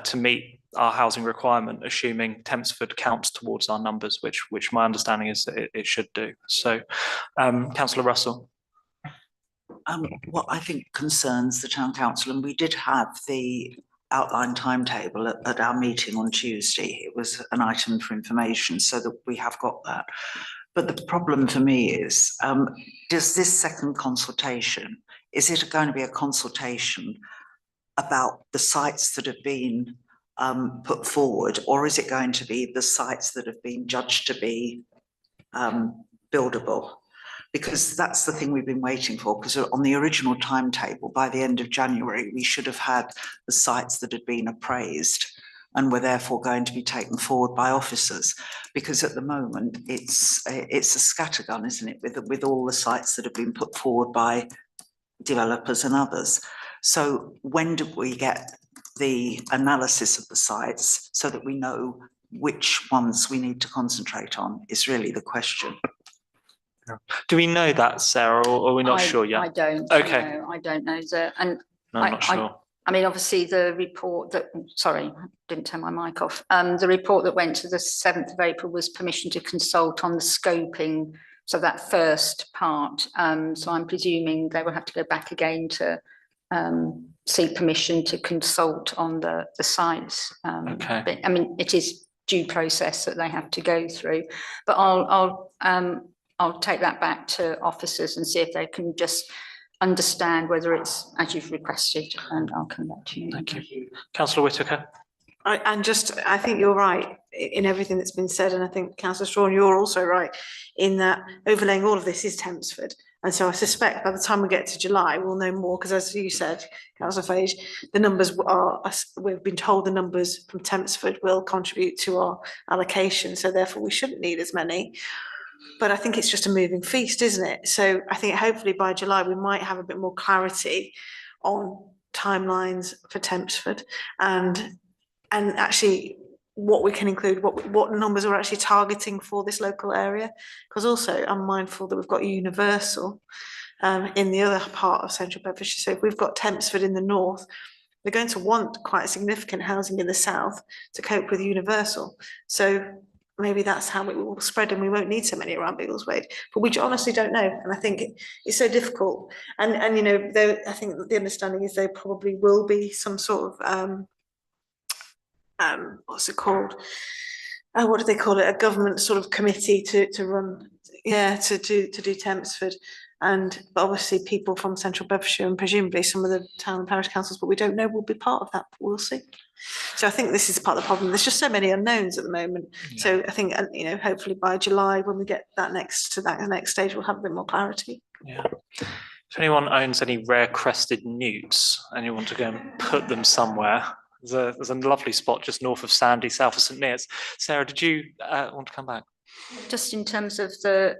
to meet our housing requirement, assuming Tempsford counts towards our numbers, which my understanding is that it should do. So, Councillor Russell. What I think concerns the town council, and we did have the outline timetable at our meeting on Tuesday. It was an item for information, so that we have got that. But the problem for me is, does this second consultation, is it going to be a consultation about the sites that have been put forward, or is it going to be the sites that have been judged to be buildable? Because that's the thing we've been waiting for, because on the original timetable, by the end of January, we should have had the sites that had been appraised and were therefore going to be taken forward by officers. Because at the moment, it's a scattergun, isn't it, with all the sites that have been put forward by developers and others. So when do we get the analysis of the sites so that we know which ones we need to concentrate on is really the question. Do we know that, Sarah, or are we not sure yet? I don't. Okay. No, I don't know that. And No, I'm not sure. I mean, obviously the report that, sorry, I didn't turn my mic off. The report that went to the 7th of April was permission to consult on the scoping. So that first part. So I'm presuming they will have to go back again to seek permission to consult on the sites. Okay. But, I mean, it is due process that they have to go through, but I'll take that back to officers and see if they can just understand whether it's as you've requested, and I'll come back to you. Thank you. Councillor Whitaker. I think you're right in everything that's been said, and I think Councillor Strawn, you're also right in that overlaying all of this is Tempsford. And so I suspect by the time we get to July, we'll know more, because as you said, Councillor Fage, the numbers we've been told the numbers from Tempsford will contribute to our allocation, so therefore we shouldn't need as many. But I think it's just a moving feast, isn't it? So I think hopefully by July, we might have a bit more clarity on timelines for Tempsford and actually what we can include, what numbers we're actually targeting for this local area. Because also I'm mindful that we've got Universal in the other part of Central Bedfordshire. So if we've got Tempsford in the north, we're going to want quite significant housing in the south to cope with Universal. So maybe that's how it will spread, and we won't need so many around Biggleswade. But we honestly don't know, and I think it's so difficult. And you know, I think the understanding is there probably will be some sort of what's it called? What do they call it? A government sort of committee to run, to do Tempsford. But obviously people from Central Bedfordshire and presumably some of the town and parish councils, but we don't know, will be part of that. We'll see. So I think this is part of the problem. There's just so many unknowns at the moment. Yeah. So I think, you know, hopefully by July, when we get that next stage, we'll have a bit more clarity. Yeah. If anyone owns any rare crested newts and you want to go and put them somewhere, there's a lovely spot just north of Sandy, south of St Neots. Sarah, did you want to come back? Just in terms of the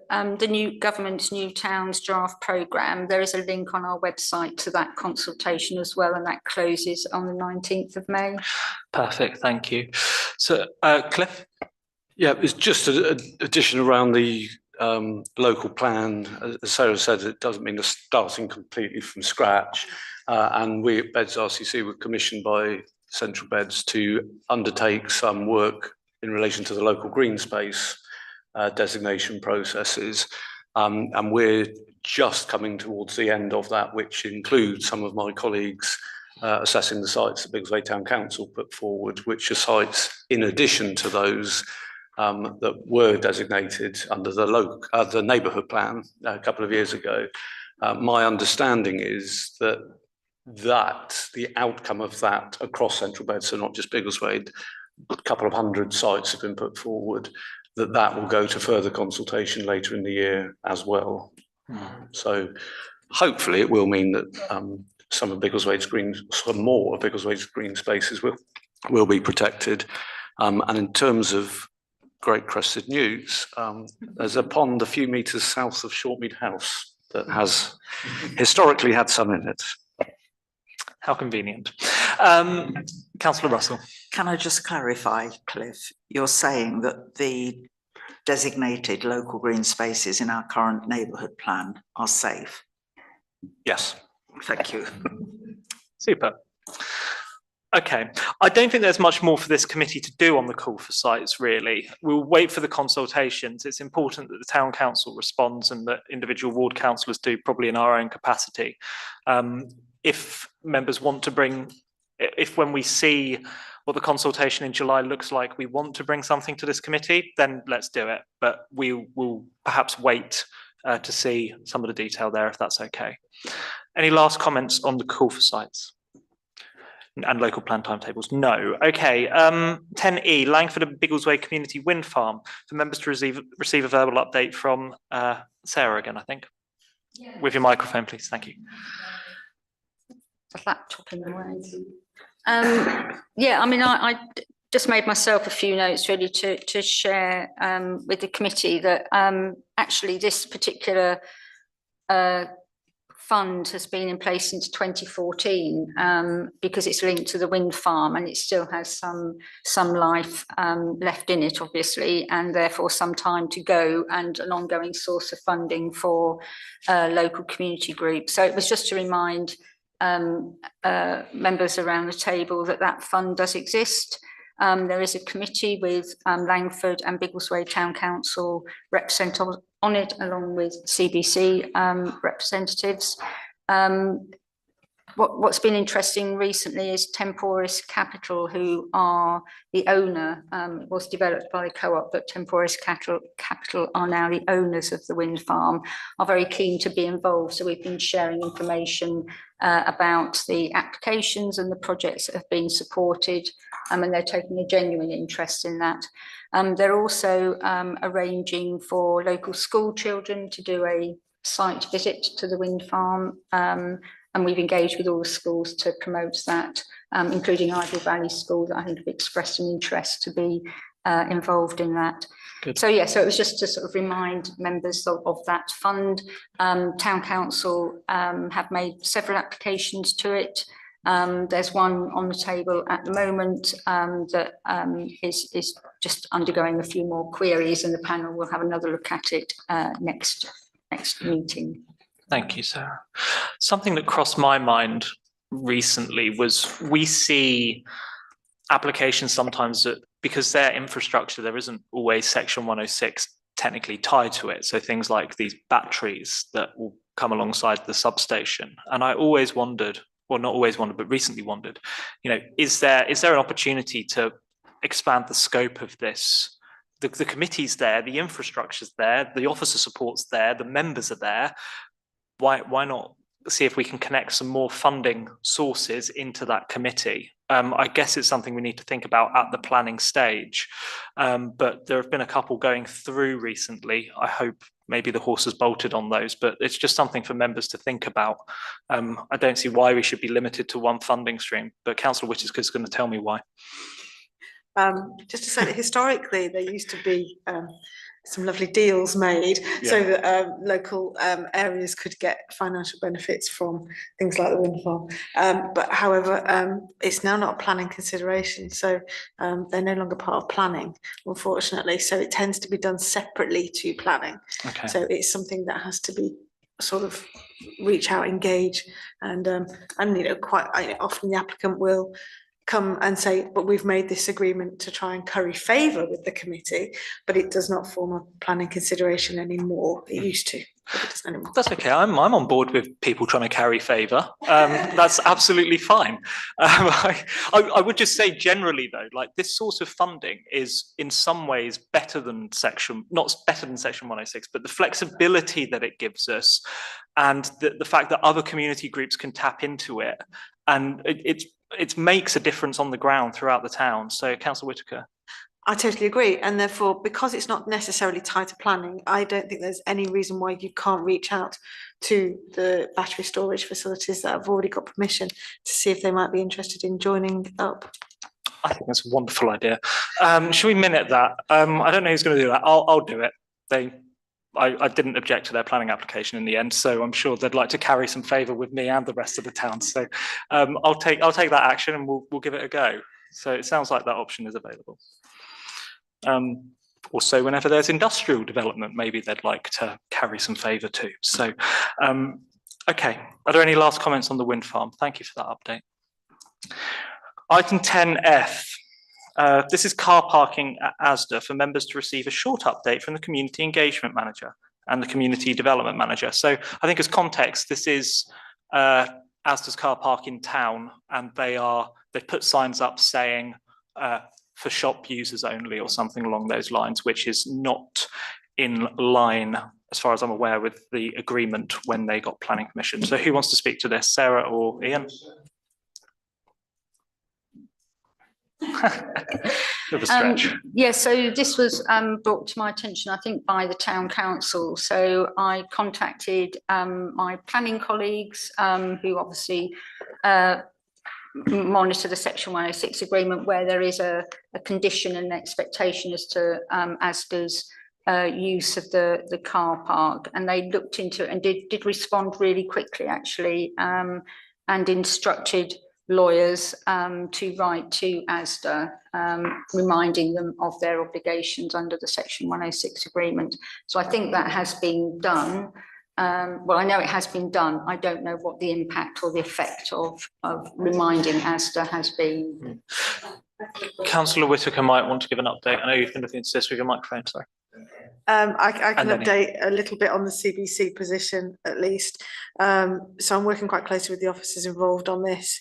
new government's New Towns draft programme, there is a link on our website to that consultation as well, and that closes on the 19th of May. Perfect, thank you. So, Cliff? Yeah, it's just an addition around the local plan. As Sarah said, it doesn't mean the starting completely from scratch. And we at Beds RCC were commissioned by Central Beds to undertake some work in relation to the local green space designation processes, and we're just coming towards the end of that, which includes some of my colleagues assessing the sites that Biggleswade Town Council put forward, which are sites in addition to those that were designated under the neighbourhood plan a couple of years ago. My understanding is that the outcome of that across Central Beds, so not just Biggleswade, a couple of hundred sites have been put forward, that will go to further consultation later in the year as well. So hopefully it will mean that some more of Biggleswade's green spaces will be protected. And in terms of great crested newts, there's a pond a few metres south of Shortmead House that has historically had some in it. How convenient. Councillor Russell. Can I just clarify, Cliff? You're saying that the designated local green spaces in our current neighbourhood plan are safe? Yes. Thank you. Super. Okay, I don't think there's much more for this committee to do on the call for sites, really. We'll wait for the consultations. It's important that the town council responds and that individual ward councillors do, probably in our own capacity. If members want to bring if when we see what the consultation in July looks like, we want to bring something to this committee, then let's do it. But we will perhaps wait to see some of the detail there, if that's okay. Any last comments on the call for sites and local plan timetables? No. Okay. 10E, Langford and Biggleswade Community Wind Farm, for members to receive a verbal update from Sarah again, I think. Yeah. With your microphone, please. Thank you. The laptop in the way. Yeah, I mean, I just made myself a few notes really to share with the committee that actually this particular fund has been in place since 2014 because it's linked to the wind farm and it still has some life left in it, obviously, and therefore some time to go and an ongoing source of funding for local community groups. So it was just to remind members around the table that fund does exist. There is a committee with Langford and Biggleswade Town Council represented on it, along with CBC representatives. What's been interesting recently is Temporis Capital, who are the owner, it was developed by the co-op, but Temporis Capital are now the owners of the wind farm, are very keen to be involved. So we've been sharing information about the applications and the projects that have been supported, and they're taking a genuine interest in that. They're also arranging for local school children to do a site visit to the wind farm, and we've engaged with all the schools to promote that, including Idle Valley School, that I think have expressed an interest to be involved in that. Good. So yeah, so it was just to sort of remind members of that fund. Town Council have made several applications to it. There's one on the table at the moment that is just undergoing a few more queries, and the panel will have another look at it next meeting. Thank you, Sarah. Something that crossed my mind recently was we see applications sometimes that, because their infrastructure, there isn't always Section 106 technically tied to it. So things like these batteries that will come alongside the substation. And I always wondered, well, not always wondered, but recently wondered, you know, is there an opportunity to expand the scope of this? The committee's there, the infrastructure's there, the officer support's there, the members are there. Why not see if we can connect some more funding sources into that committee? I guess it's something we need to think about at the planning stage. But there have been a couple going through recently. I hope maybe the horse has bolted on those, but it's just something for members to think about. I don't see why we should be limited to one funding stream, but Councillor Whittaker is going to tell me why. Just to say that historically there used to be some lovely deals made, so that local areas could get financial benefits from things like the wind farm. But however, it's now not a planning consideration, so they're no longer part of planning, unfortunately. So it tends to be done separately to planning. Okay. So it's something that has to be sort of reach out, engage, and you know, quite often the applicant will come and say, but we've made this agreement to try and curry favour with the committee, but it does not form a planning consideration anymore. It used to, but it doesn't anymore. That's okay. I'm on board with people trying to carry favour. That's absolutely fine. I would just say generally though, like this source of funding is in some ways better than not better than Section 106, but the flexibility that it gives us and the fact that other community groups can tap into it, and it makes a difference on the ground throughout the town. So, Councillor Whittaker. I totally agree, and therefore, because it's not necessarily tied to planning, I don't think there's any reason why you can't reach out to the battery storage facilities that have already got permission to see if they might be interested in joining up. I think that's a wonderful idea. Should we minute that? I don't know who's going to do that. I'll do it. I didn't object to their planning application in the end, so I'm sure they'd like to carry some favour with me and the rest of the town. So I'll take that action and we'll give it a go. So it sounds like that option is available. Also, whenever there's industrial development, maybe they'd like to carry some favour too. So, okay. Are there any last comments on the wind farm? Thank you for that update. Item 10F. This is car parking at ASDA for members to receive a short update from the Community Engagement Manager and the Community Development Manager. So I think as context, this is Asda's car park in town, and they've put signs up saying for shop users only or something along those lines, which is not in line, as far as I'm aware, with the agreement when they got planning permission. So who wants to speak to this, Sarah or Ian? Bit of a stretch. Yeah, so this was brought to my attention, I think, by the town council. So I contacted my planning colleagues, who obviously monitor the Section 106 agreement, where there is a condition and expectation as to Asda's use of the car park, and they looked into it and did respond really quickly, actually, and instructed lawyers to write to Asda, reminding them of their obligations under the Section 106 agreement. So I think that has been done. Well, I know it has been done. I don't know what the impact or the effect of reminding Asda has been. Councillor Whitaker might want to give an update. I know you've been looking into this with your microphone, sorry. I can And then update a little bit on the CBC position at least. So I'm working quite closely with the officers involved on this.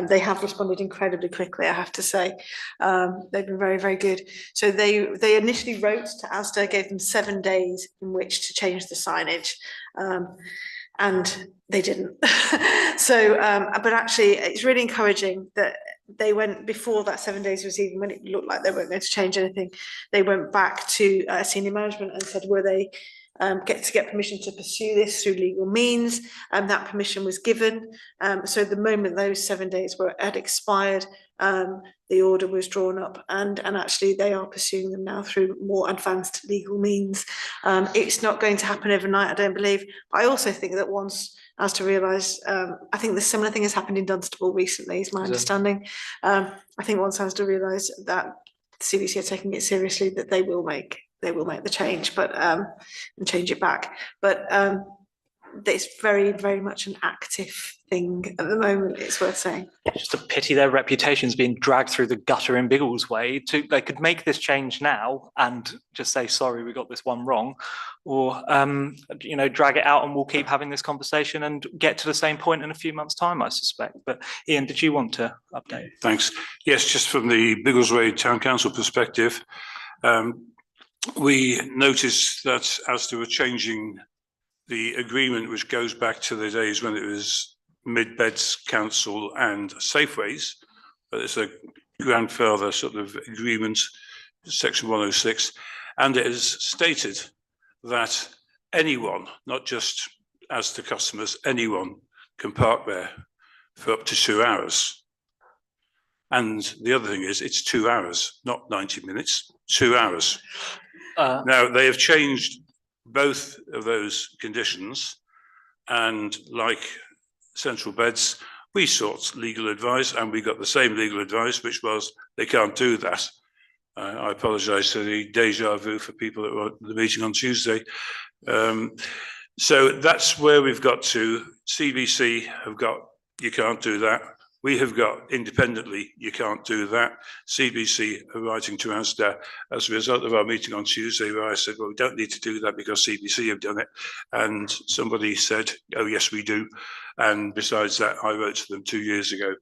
They have responded incredibly quickly, I have to say. They've been very, very good. So they initially wrote to Asda, gave them 7 days in which to change the signage. And they didn't. So, but actually it's really encouraging that they went, before that 7 days was even, when it looked like they weren't going to change anything, they went back to senior management and said, were they get permission to pursue this through legal means, and that permission was given. So the moment those 7 days had expired, the order was drawn up, and actually they are pursuing them now through more advanced legal means. It's not going to happen overnight, I don't believe. But I also think that once Asda realise, I think the similar thing has happened in Dunstable recently, is my understanding. I think once Asda realise that CBC are taking it seriously, that they will make the change, but and change it back. But it's very, very much an active thing at the moment, it's worth saying. It's just a pity their reputation's being dragged through the gutter in Biggleswade. They could make this change now and just say, sorry, we got this one wrong, or you know, drag it out and we'll keep having this conversation and get to the same point in a few months' time, I suspect. But Ian, did you want to update? Thanks. Yes, just from the Biggleswade Town Council perspective, we noticed that as they were changing the agreement, which goes back to the days when it was Mid-Beds Council and Safeways, but it's a grandfather sort of agreement, Section 106, and it is stated that anyone, not just as the customers, anyone can park there for up to 2 hours. And the other thing is, it's 2 hours, not 90 minutes, 2 hours. Now, they have changed both of those conditions, and like Central Beds, we sought legal advice, and we got the same legal advice, which was they can't do that. I apologise for the deja vu for people that were at the meeting on Tuesday. So that's where we've got to. CBC have got, you can't do that. We have got independently, you can't do that. CBC are writing to Asda as a result of our meeting on Tuesday, where I said, well, we don't need to do that because CBC have done it. And somebody said, oh, yes, we do. And besides that, I wrote to them 2 years ago.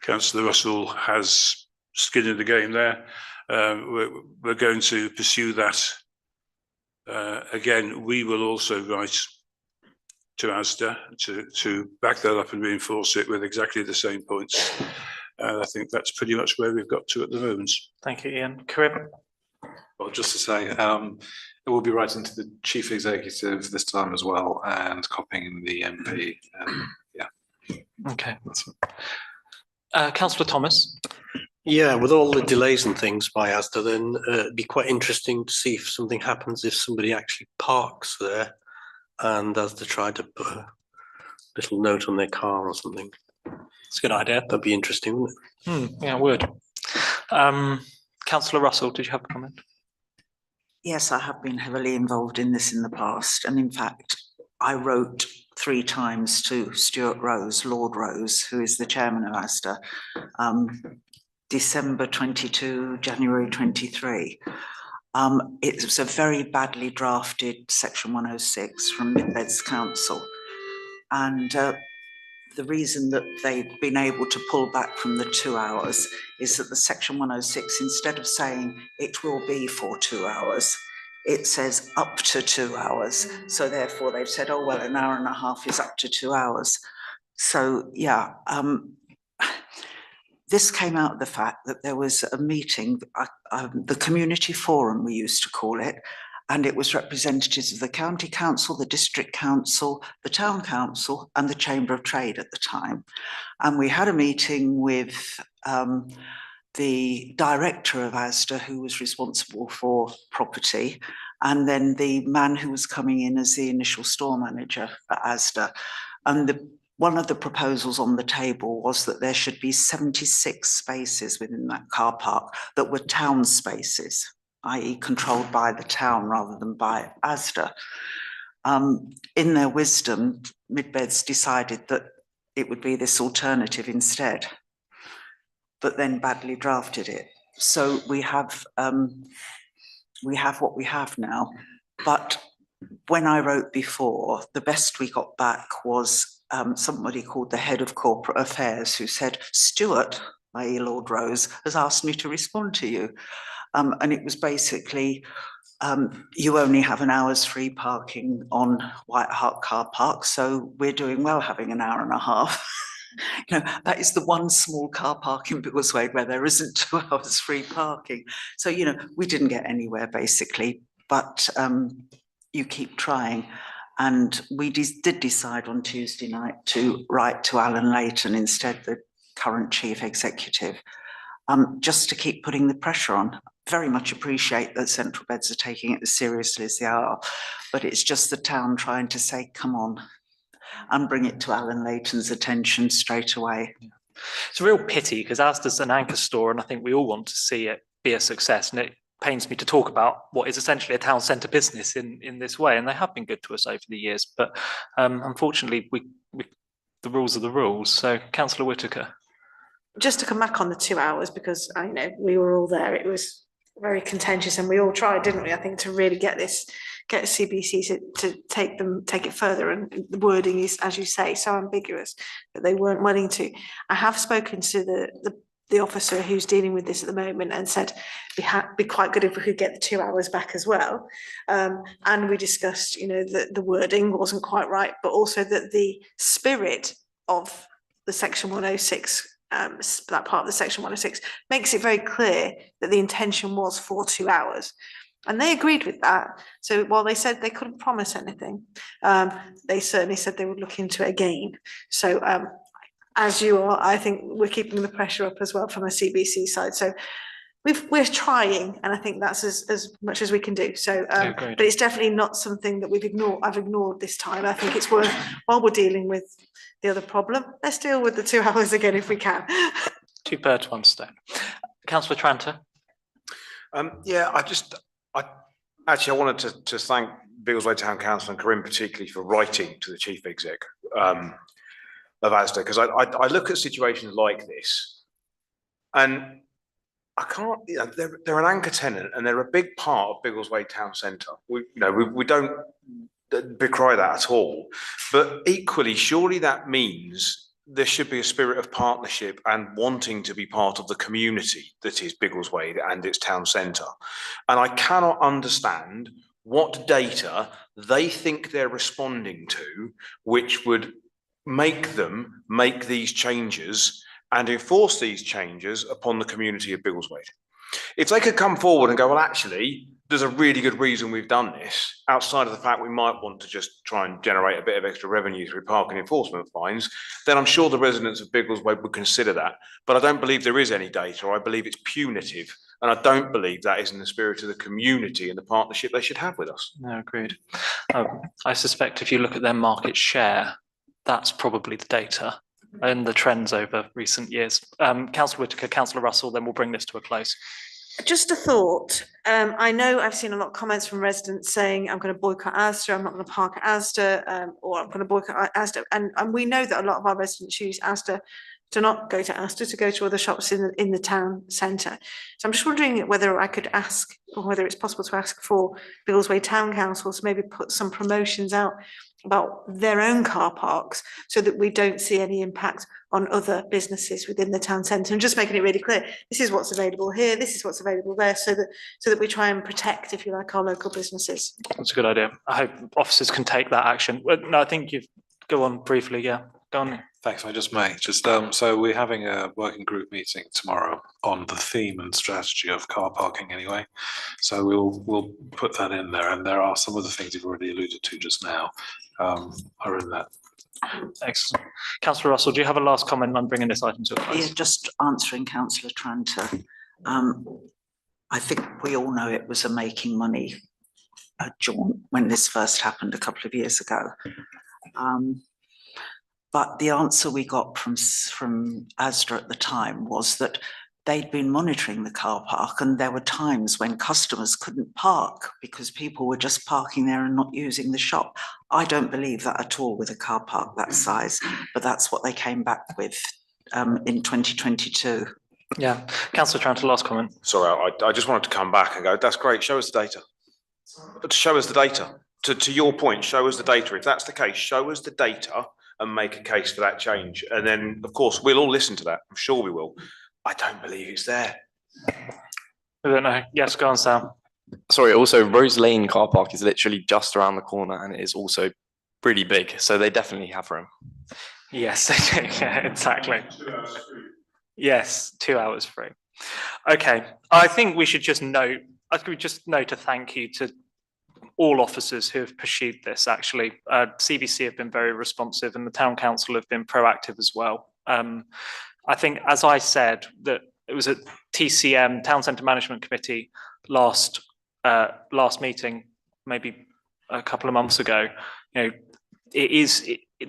Councillor Russell has skin in the game there. We're going to pursue that. Again, we will also write to Asda to back that up and reinforce it with exactly the same points. I think that's pretty much where we've got to at the moment. Thank you, Ian. Karim? Well, just to say, it will be writing to the chief executive this time as well, and copying the MP. Yeah. Okay. Councillor Thomas? Yeah, with all the delays and things by Asda, then it'd be quite interesting to see if something happens if somebody actually parks there and Asda tried to put a little note on their car or something. It's a good idea. That'd be interesting, wouldn't it? Yeah, it would. Councillor Russell, did you have a comment? Yes, I have been heavily involved in this in the past. And in fact, I wrote 3 times to Stuart Rose, Lord Rose, who is the chairman of Asda, December 22, January 23. It was a very badly drafted Section 106 from Mid-Beds Council. And the reason that they've been able to pull back from the 2 hours is that the section 106, instead of saying it will be for 2 hours, it says up to 2 hours. So therefore they've said, oh, well, an hour and a half is up to 2 hours. So yeah, this came out of the fact that there was a meeting, the community forum we used to call it, and it was representatives of the county council, the district council, the town council and the Chamber of Trade at the time. And we had a meeting with the director of ASDA, who was responsible for property, and then the man who was coming in as the initial store manager for ASDA. And one of the proposals on the table was that there should be 76 spaces within that car park that were town spaces, i.e. controlled by the town rather than by ASDA. In their wisdom, Midbeds decided that it would be this alternative instead, but then badly drafted it. So we have what we have now. But when I wrote before, the best we got back was somebody called the head of corporate affairs who said, Stuart, i.e. Lord Rose, has asked me to respond to you. And it was basically, you only have an hour's free parking on White Hart car park, so we're doing well having an hour and a half. You know, that is the one small car park in Biggleswade where there isn't 2 hours free parking. So, you know, we didn't get anywhere basically, but you keep trying. And we did decide on Tuesday night to write to Alan Layton instead, the current chief executive, just to keep putting the pressure on. Very much appreciate that Central Beds are taking it as seriously as they are, but it's just the town trying to say, come on, and bring it to Alan Layton's attention straight away. It's a real pity because Asda's an anchor store and I think we all want to see it be a success, and it pains me to talk about what is essentially a town centre business in this way, and they have been good to us over the years, but unfortunately the rules are the rules. So Councillor Whitaker. Just to come back on the 2 hours, because I know we were all there, it was very contentious and we all tried, didn't we, I think, to really get CBC to take it further, and the wording is, as you say, so ambiguous that they weren't willing to. I have spoken to the officer who's dealing with this at the moment and said it'd be quite good if we could get the 2 hours back as well. And we discussed, you know, that the wording wasn't quite right, but also that the spirit of the section 106, that part of the section 106 makes it very clear that the intention was for 2 hours. And they agreed with that. So while they said they couldn't promise anything, they certainly said they would look into it again. So as you are, I think we're keeping the pressure up as well from a CBC side. So we're trying, and I think that's as much as we can do. So, but it's definitely not something that I've ignored this time. I think it's worth, while we're dealing with the other problem, let's deal with the 2 hours again if we can. Two birds, one stone. Councillor Tranter. Yeah, I wanted to thank Biggleswade Town Council and Corinne particularly for writing to the Chief Exec of ASDA, because I look at situations like this and I can't, you know, they're an anchor tenant and they're a big part of Biggleswade Town Centre. We don't decry that at all, but equally, surely that means there should be a spirit of partnership and wanting to be part of the community that is Biggleswade and its town centre. And I cannot understand what data they think they're responding to, which would make them make these changes and enforce these changes upon the community of Biggleswade. If they could come forward and go, well, actually, there's a really good reason we've done this, outside of the fact we might want to just try and generate a bit of extra revenue through parking enforcement fines, then I'm sure the residents of Biggleswade would consider that. But I don't believe there is any data. I believe it's punitive. And I don't believe that is in the spirit of the community and the partnership they should have with us. No, agreed. I suspect if you look at their market share, that's probably the data and the trends over recent years. Councillor Whitaker, Councillor Russell, then we'll bring this to a close. Just a thought. I know I've seen a lot of comments from residents saying, I'm going to boycott Asda, I'm not going to park at Asda, or I'm going to boycott Asda. And we know that a lot of our residents use Asda to not go to Asda, to go to other shops in the town centre. So I'm just wondering whether I could ask, or whether it's possible to ask for Biggleswade Town Council to maybe put some promotions out about their own car parks, so that we don't see any impact on other businesses within the town centre, and just making it really clear, this is what's available here, this is what's available there, so that we try and protect, if you like, our local businesses. That's a good idea. I hope officers can take that action. Well, no, I think you've, go on briefly, yeah, go on. Thanks, I just may, so we're having a working group meeting tomorrow on the theme and strategy of car parking anyway. So we'll put that in there, and there are some of the things you've already alluded to just now, are in that. Excellent. Councillor Russell, do you have a last comment on bringing this item to a close? Yeah, just answering Councillor Tranter. I think we all know it was a making money jaunt when this first happened a couple of years ago. But the answer we got from ASDA at the time was that they'd been monitoring the car park, and there were times when customers couldn't park because people were just parking there and not using the shop. I don't believe that at all with a car park that size, but that's what they came back with in 2022. Yeah, Councillor Tranter, last comment. Sorry, I just wanted to come back and go, that's great, show us the data. Show us the data. To your point, show us the data. If that's the case, show us the data and make a case for that change. And then, of course, we'll all listen to that. I'm sure we will. I don't believe it's there. I don't know. Yes, go on, Sam. Sorry, also Rose Lane car park is literally just around the corner, and it is also pretty big, so they definitely have room. Yes, yeah, exactly. Yes, 2 hours free. Okay, I think we should just note, a thank you to all officers who have pursued this, actually. CBC have been very responsive, and the Town Council have been proactive as well. I think, as I said, that it was at TCM, Town Centre Management Committee, last meeting, maybe a couple of months ago. You know,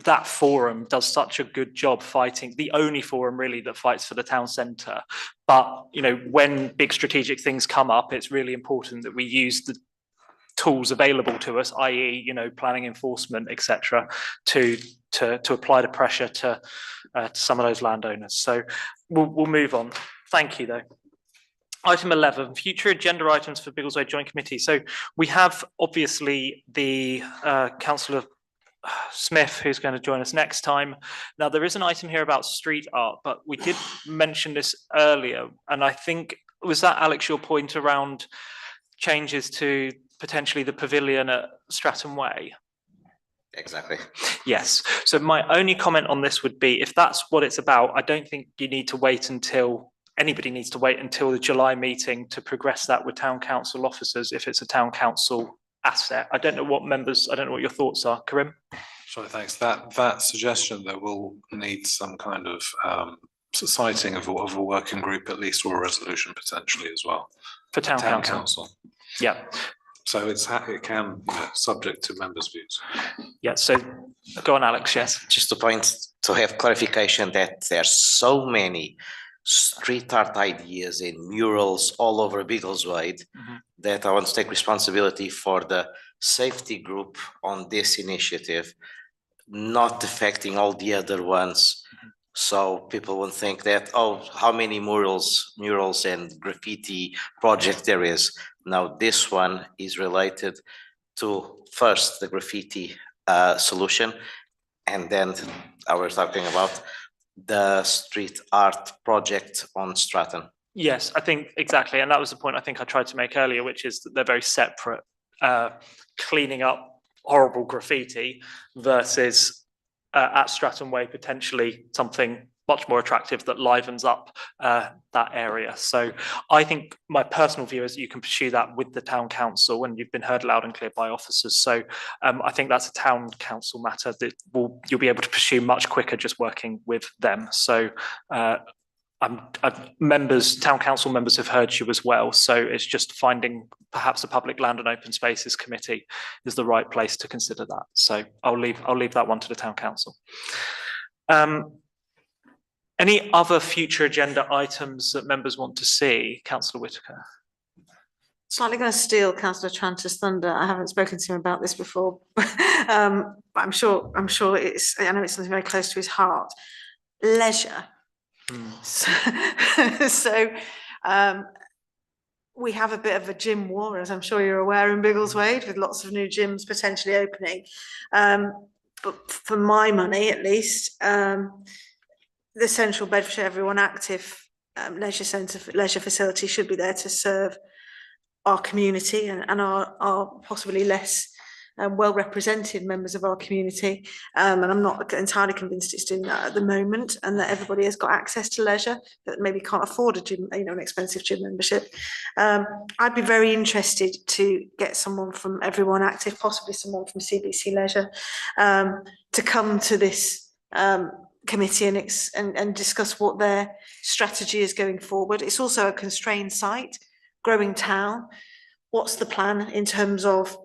that forum does such a good job fighting, the only forum really that fights for the town centre. But, you know, when big strategic things come up, it's really important that we use the tools available to us, i.e., you know, planning enforcement, etc., to apply the pressure to some of those landowners. So we'll move on. Thank you, though. Item 11, future agenda items for Biggleswade Joint Committee. So we have obviously the Councillor Smith, who's going to join us next time. Now, there is an item here about street art, but we did mention this earlier, and I think, was that, Alex, your point around changes to potentially the pavilion at Stratton Way? Exactly. Yes. So my only comment on this would be, if that's what it's about, I don't think you need to wait until, anybody needs to wait until the July meeting to progress that with town council officers if it's a town council asset. I don't know what members, I don't know what your thoughts are. Karim? Sorry, thanks. That suggestion though will need some kind of citing of a working group at least, or a resolution potentially as well. For town council. Yeah. So it can, you know, subject to members' views. Yeah, so go on, Alex, yes. Just to have clarification that there's so many street art ideas in murals all over Biggleswade that I want to take responsibility for the safety group on this initiative, not affecting all the other ones. So people won't think that, oh, how many murals and graffiti projects there is. Now, this one is related to first the graffiti solution, and then I was talking about the street art project on Stratton. Yes, I think exactly. And that was the point I think I tried to make earlier, which is that they're very separate. Cleaning up horrible graffiti versus at Stratton Way, potentially something much more attractive that livens up that area. So I think my personal view is you can pursue that with the town council, and you've been heard loud and clear by officers. So I think that's a town council matter that you'll be able to pursue much quicker just working with them. So town council members have heard you as well. So it's just finding perhaps a public land and open spaces committee is the right place to consider that. So I'll leave that one to the town council. Any other future agenda items that members want to see? Councillor Whitaker. Slightly going to steal Councillor Tranter's thunder. I haven't spoken to him about this before, but I'm sure I know it's something very close to his heart. Leisure. So, we have a bit of a gym war, as I'm sure you're aware, in Biggleswade, with lots of new gyms potentially opening. But for my money, at least, the Central Bedfordshire Everyone Active leisure centre, leisure facility should be there to serve our community and our possibly less well represented members of our community, and I'm not entirely convinced it's doing that at the moment, and that everybody has got access to leisure that maybe can't afford a gym, an expensive gym membership. I'd be very interested to get someone from Everyone Active, possibly someone from CBC Leisure, to come to this committee and discuss what their strategy is going forward. It's also a constrained site, growing town. What's the plan in terms of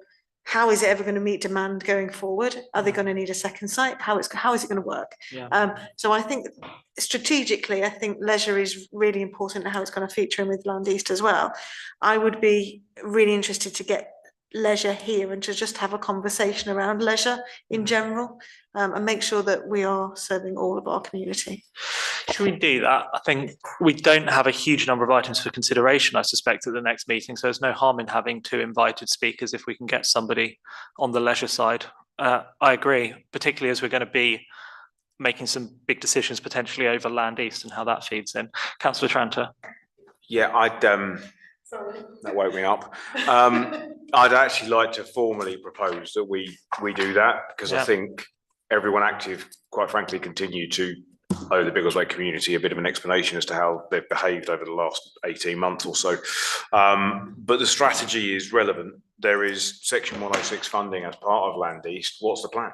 how is it ever going to meet demand going forward? Are they going to need a second site? How is it going to work? Yeah. So I think strategically, I think leisure is really important and how it's going to feature in with Land East as well. I would be really interested to get leisure here and to just have a conversation around leisure in general, and make sure that we are serving all of our community. Should we do that? I think we don't have a huge number of items for consideration, I suspect, at the next meeting. So there's no harm in having two invited speakers if we can get somebody on the leisure side. I agree, particularly as we're going to be making some big decisions potentially over Land East and how that feeds in. Councillor Tranter. Yeah, that woke me up. I'd actually like to formally propose that we do that, because I think Everyone Active, quite frankly, continue to owe the Biggleswade community a bit of an explanation as to how they've behaved over the last 18 months or so. But the strategy is relevant. There is Section 106 funding as part of Land East. What's the plan?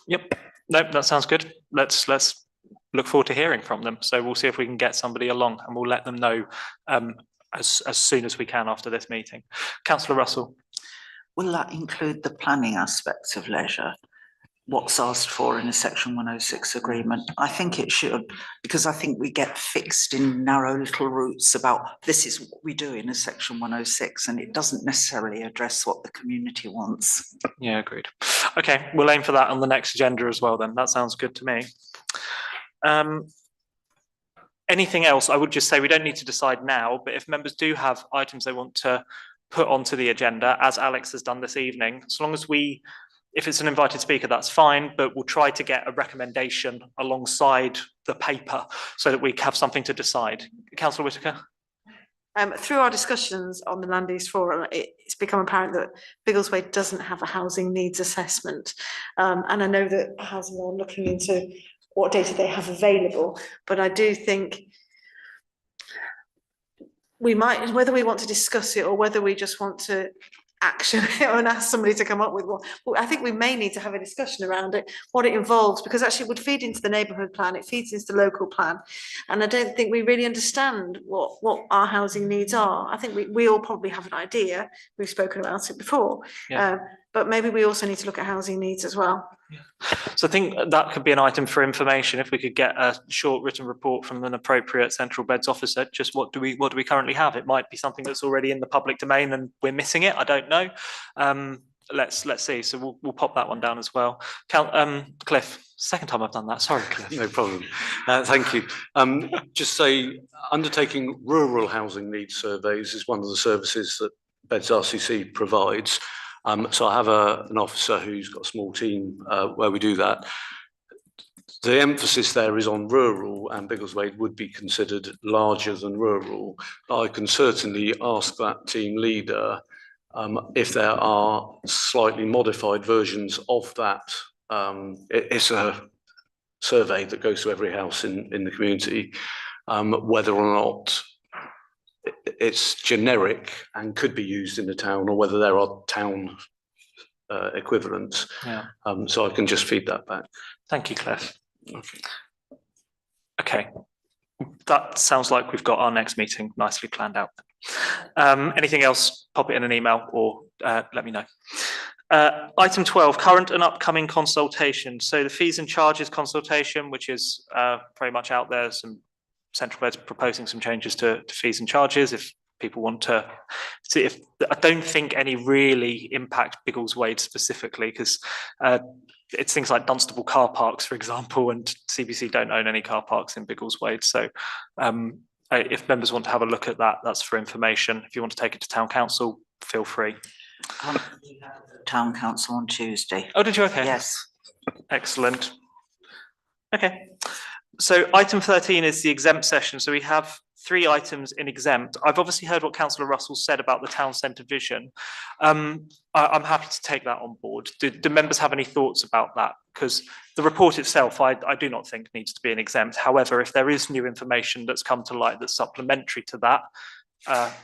Yep. Nope, that sounds good. Let's look forward to hearing from them. So we'll see if we can get somebody along, and we'll let them know as soon as we can after this meeting. Councillor Russell. Will that include the planning aspects of leisure? What's asked for in a Section 106 agreement? I think it should, because I think we get fixed in narrow little routes about this is what we do in a Section 106, and it doesn't necessarily address what the community wants. Yeah, agreed. Okay, we'll aim for that on the next agenda as well then. That sounds good to me. Anything else? I would just say we don't need to decide now, but if members do have items they want to put onto the agenda, as Alex has done this evening, as long as if it's an invited speaker, that's fine, but we'll try to get a recommendation alongside the paper so that we have something to decide. Councillor Whitaker. Through our discussions on the Land East Forum, it's become apparent that Biggleswade doesn't have a housing needs assessment. And I know that Housing are looking into what data they have available, but I do think we might, whether we want to discuss it or whether we just want to action it and ask somebody to come up with one. Well, I think we may need to have a discussion around it, what it involves, because actually it would feed into the neighbourhood plan, it feeds into the local plan, and I don't think we really understand what our housing needs are. I think we all probably have an idea, we've spoken about it before, but maybe we also need to look at housing needs as well. So I think that could be an item for information, if we could get a short written report from an appropriate central beds officer, just what do we currently have. It might be something that's already in the public domain and we're missing it, I don't know. Let's see, so we'll pop that one down as well. Cliff, second time I've done that, sorry Cliff. No problem, thank you. Just say, undertaking rural housing needs surveys is one of the services that Beds RCC provides. So I have an officer who's got a small team where we do that. The emphasis there is on rural, and Biggleswade would be considered larger than rural. I can certainly ask that team leader if there are slightly modified versions of that. It's a survey that goes to every house in the community, whether or not it's generic and could be used in the town, or whether there are town equivalents. So I can just feed that back. Thank you, Cliff. Okay, that sounds like we've got our next meeting nicely planned out. Anything else, pop it in an email or let me know. Item 12, current and upcoming consultation. So the fees and charges consultation, which is very much out there, some Central Bed's proposing some changes to fees and charges if people want to see. If I don't think any really impact Biggleswade specifically, because it's things like Dunstable car parks, for example, and CBC don't own any car parks in Biggleswade. So if members want to have a look at that, that's for information. If you want to take it to town council, feel free. Town council on Tuesday. Oh, did you? Okay. Yes. Excellent. Okay. So item 13 is the exempt session. So we have 3 items in exempt. I've obviously heard what Councillor Russell said about the town centre vision. I'm happy to take that on board. Do members have any thoughts about that? Because the report itself, I do not think needs to be an exempt. However, if there is new information that's come to light that's supplementary to that,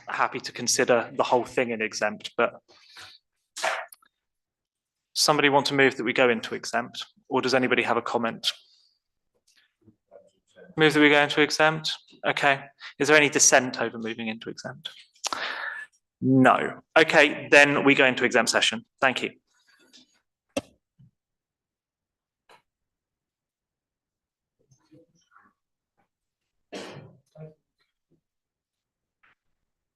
happy to consider the whole thing in exempt. But somebody want to move that we go into exempt, or does anybody have a comment? Move that we go into exempt. Okay. Is there any dissent over moving into exempt? No. Okay, then we go into exempt session. Thank you.